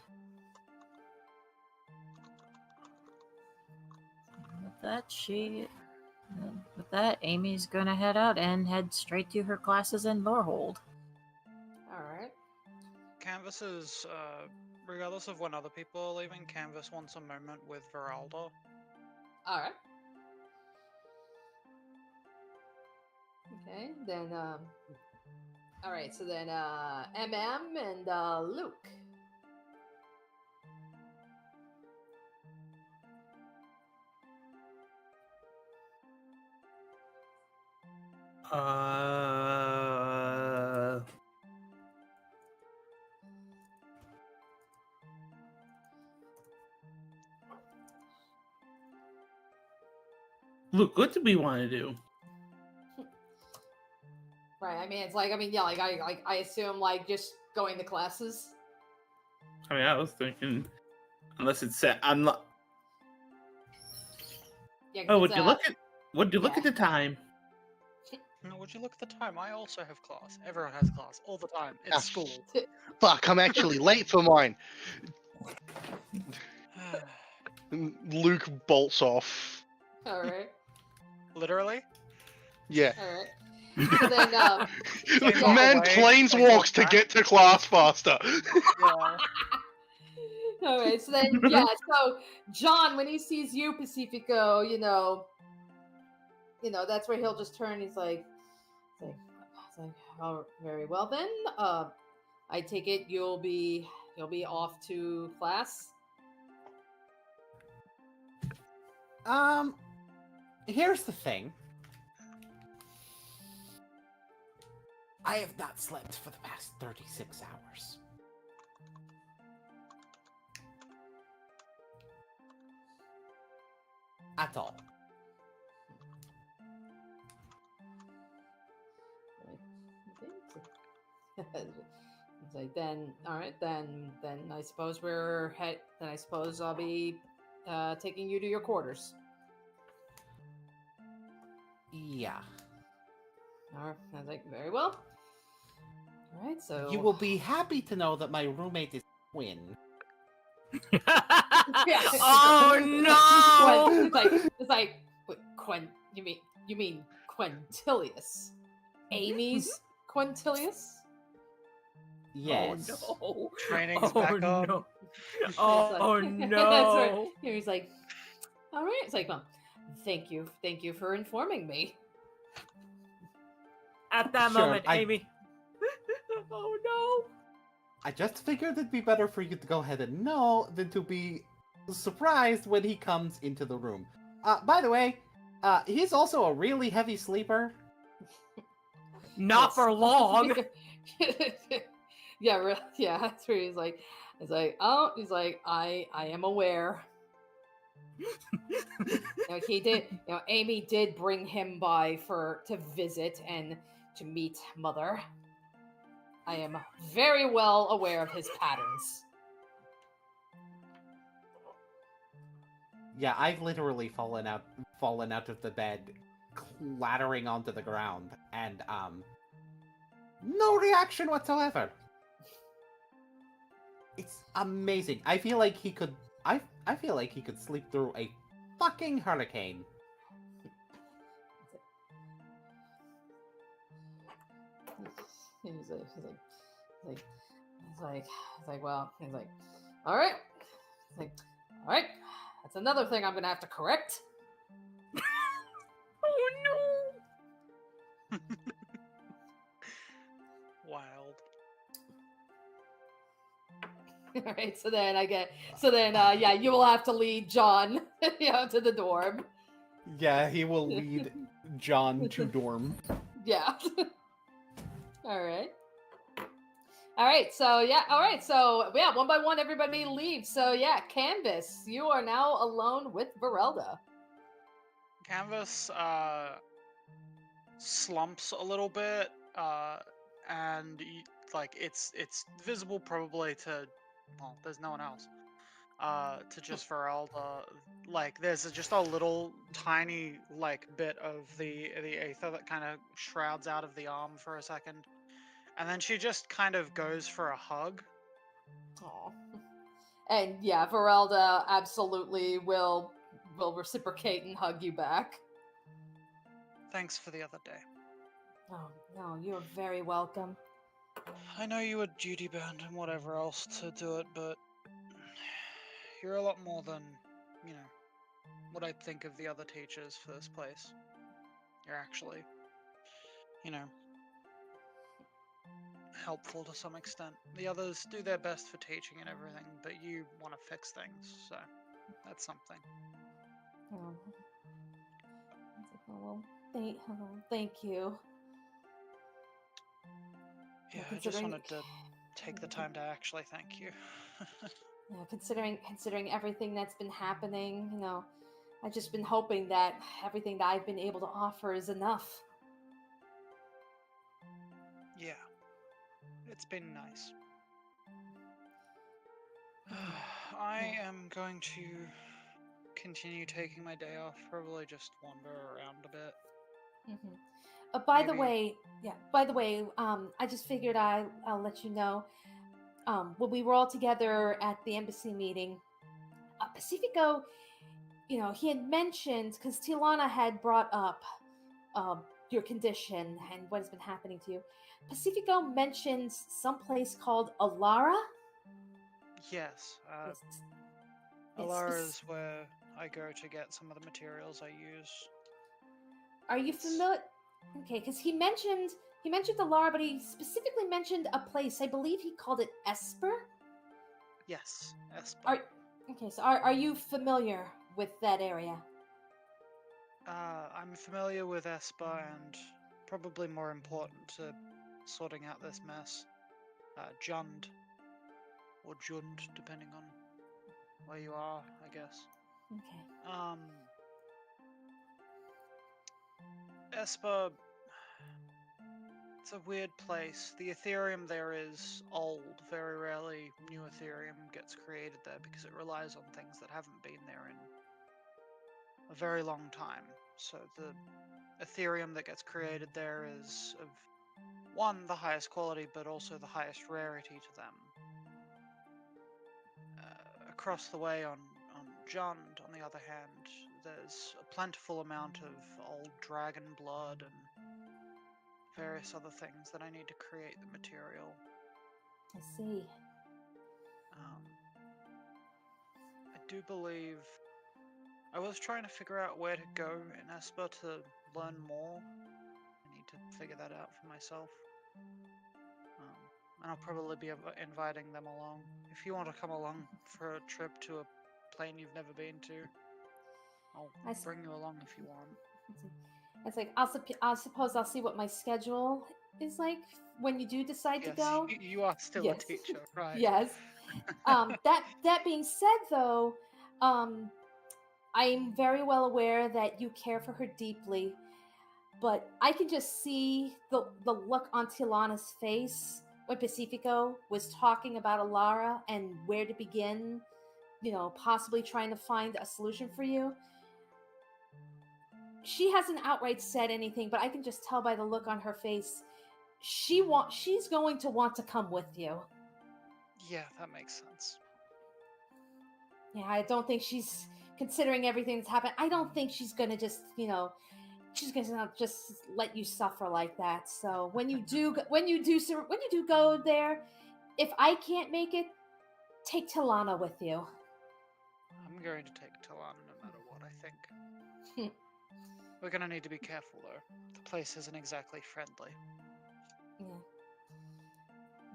With that, Amy's gonna head out and head straight to her classes in Lorehold. Alright. Canvas is, regardless of when other people are leaving, Canvas wants a moment with Veralda. Alright. Okay, then, alright, so then, MM and, Luke. Uh. Look, what do we want to do? Right. I mean, it's like, I mean, yeah, like I assume like just going to classes. I mean, I was thinking, unless it's set. I'm not. Yeah. 'cause Oh, it's, would you look at? Would you look yeah. at the time? No, would you look at the time? I also have class. Everyone has class all the time. It's Ah, school. Fuck, I'm actually late for mine. Luke bolts off. All right. Literally? Yeah. All right. So then, Like, Yeah. Man away, planes like, walks to back. get to class faster. Yeah. all right. So then, yeah. So John, when he sees you, Pacifico, that's where he'll just turn. He's like, oh, very well then. I take it you'll be off to class. Here's the thing. I have not slept for the past 36 hours. At all. It's like, then, all right, then I suppose then I suppose I'll be taking you to your quarters. Yeah. All right, I was like, very well. All right, so You will be happy to know that my roommate is twin. Oh no! It's like, wait, you mean Quintilius? Amy's Quintilius? Yes. Oh no! Training's Oh back on. no! It's Oh like- no! That's right. Yeah, he's like, all right. It's like, well, thank you for informing me. At that Sure, moment, Amy. Oh no! I just figured it'd be better for you to go ahead and know than to be surprised when he comes into the room. By the way, he's also a really heavy sleeper. Not Yes. for long. Yeah, yeah. That's where he's like, I am aware. He did. Amy did bring him by to visit and to meet Mother. I am very well aware of his patterns. Yeah, I've literally fallen out of the bed, clattering onto the ground, and no reaction whatsoever. It's amazing. I feel like he could. I feel like he could sleep through a fucking hurricane. He's like, well, all right. He's like, all right. That's another thing I'm gonna have to correct. Oh no! Wild. All right. So then yeah, you will have to lead John, to the dorm. Yeah, he will lead John to dorm. Yeah. All right. All right. So yeah. All right. So yeah, one by one, everybody leaves. So yeah, Canvas, you are now alone with Verelda. Canvas slumps a little bit, and like it's visible probably to, well, there's no one else. To just Verelda, like there's just a little tiny like bit of the aether that kind of shrouds out of the arm for a second, and then she just kind of goes for a hug. Aw. And yeah, Verelda absolutely will reciprocate and hug you back. Thanks for the other day. Oh no, you're very welcome. I know you were duty bound and whatever else to do it, but you're a lot more than, what I think of the other teachers for this place. You're actually, helpful to some extent. The others do their best for teaching and everything, but you want to fix things, so that's something. Oh. Well, thank you. Yeah, I just considering- wanted to take the time to actually thank you. Considering everything that's been happening, I've just been hoping that everything that I've been able to offer is enough. Yeah, it's been nice. I am going to continue taking my day off, probably just wander around a bit. By the Maybe- way, I just figured I'll let you know. When we were all together at the embassy meeting, Pacifico, he had mentioned, because Tilana had brought up your condition and what has been happening to you. Pacifico mentioned some place called Alara. Yes, It's- Alara is spec- where I go to get some of the materials I use. Are you familiar? Okay, because he mentioned Alara, but he specifically mentioned a place. I believe he called it Esper. Yes, Esper. Are you familiar with that area? I'm familiar with Esper and probably more important to sorting out this mess, Jund. Or Jund, depending on where you are, I guess. Okay. Esper, it's a weird place. The Ethereum there is old. Very rarely new Ethereum gets created there because it relies on things that haven't been there in a very long time. So the Ethereum that gets created there is of one, the highest quality, but also the highest rarity to them. Across the way on Jund, on the other hand, there's a plentiful amount of old dragon blood and various other things that I need to create the material. I see. I do believe I was trying to figure out where to go in Esper to learn more. I need to figure that out for myself. And I'll probably be inviting them along. If you want to come along for a trip to a plane you've never been to, I'll bring you along if you want. It's like I'll suppose I'll see what my schedule is like when you do decide to Yes, go. you are still Yes. a teacher, right? Yes. That being said, though, I'm very well aware that you care for her deeply, but I can just see the look on Tilana's face when Pacifico was talking about Alara and where to begin, possibly trying to find a solution for you. She hasn't outright said anything, but I can just tell by the look on her face she's going to want to come with you. Yeah, that makes sense. Yeah, I don't think she's, considering everything that's happened, I don't think she's gonna just, she's gonna just let you suffer like that. So when you do go there, if I can't make it, take Tilana with you. I'm going to take Talana no matter what, I think. We're gonna need to be careful though. The place isn't exactly friendly. Yeah.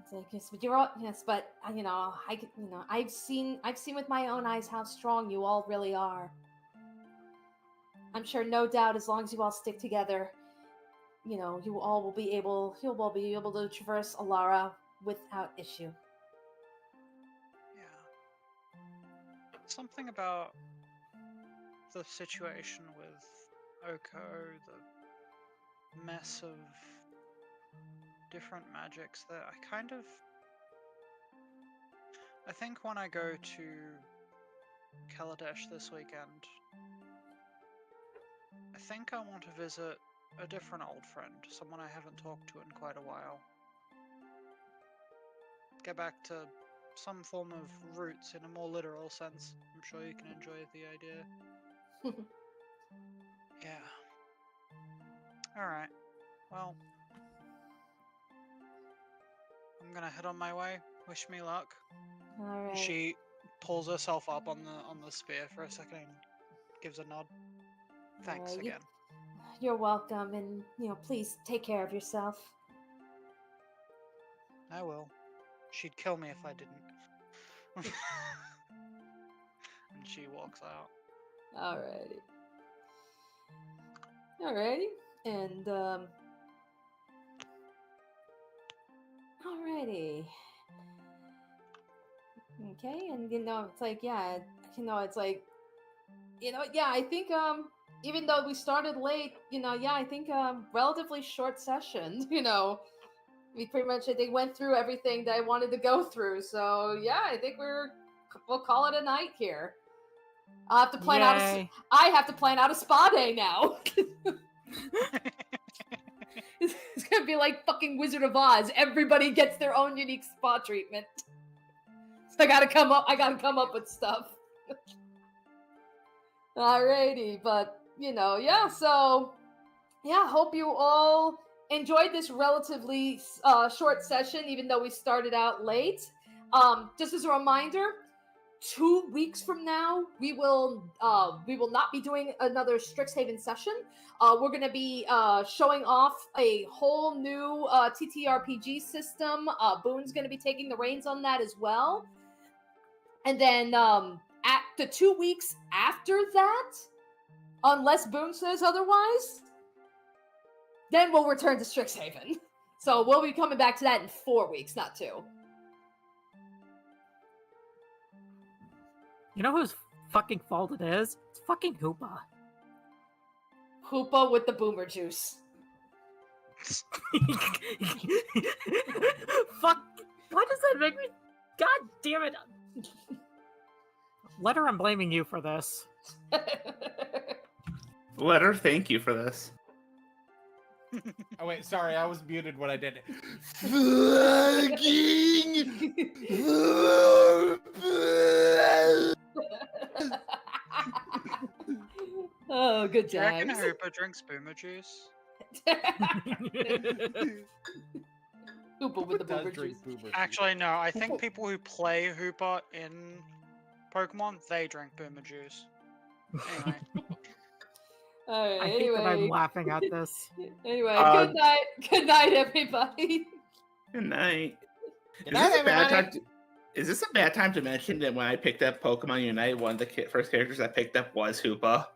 It's like, yes, but you're all, yes, but I've seen with my own eyes how strong you all really are. I'm sure, no doubt, as long as you all stick together, you'll all be able to traverse Alara without issue. Yeah. Something about the situation with Oko, the mess of different magics that I think when I go to Kaladesh this weekend, I think I want to visit a different old friend, someone I haven't talked to in quite a while. Get back to some form of roots in a more literal sense. I'm sure you can enjoy the idea. Yeah. Alright. Well, I'm gonna head on my way. Wish me luck. All right. She pulls herself up on the spear for a second and gives a nod. Thanks again. You're welcome, and please take care of yourself. I will. She'd kill me if I didn't. And she walks out. Alrighty, and Alrighty. Okay, and it's like, yeah, it's like, yeah, I think even though we started late, yeah, I think relatively short session, we pretty much I think went through everything that I wanted to go through. So yeah, I think we'll call it a night here. I'll have to plan out Yay. I have to plan out a spa day now. It's gonna be like fucking Wizard of Oz. Everybody gets their own unique spa treatment. So I gotta come up with stuff. Alrighty, but yeah, so yeah, hope you all enjoyed this relatively short session, even though we started out late. Just as a reminder, 2 weeks from now, we will not be doing another Strixhaven session. We're going to be showing off a whole new TTRPG system. Boone's going to be taking the reins on that as well. And then at the 2 weeks after that, unless Boone says otherwise, then we'll return to Strixhaven. So we'll be coming back to that in 4 weeks, not 2. You know whose fucking fault it is? It's fucking Hoopa. Hoopa with the boomer juice. Fuck. Why does that make me... God damn it. Letter, I'm blaming you for this. Letter, thank you for this. Oh wait, sorry, I was muted when I did it. Oh, good Do you reckon times. Hooper drinks boomer juice? Hoopa with the Does boomer drink juice. boomer juice. Actually, no. I think Hooper- people who play Hooper in Pokemon, they drink boomer juice. Anyway. Alright, I hate that I'm anyway. laughing at this. Anyway, Uh, good night. Good night, everybody. Good night. Good night, everybody. Is this a bad time to mention that when I picked up Pokemon Unite, one of the first characters I picked up was Hoopa?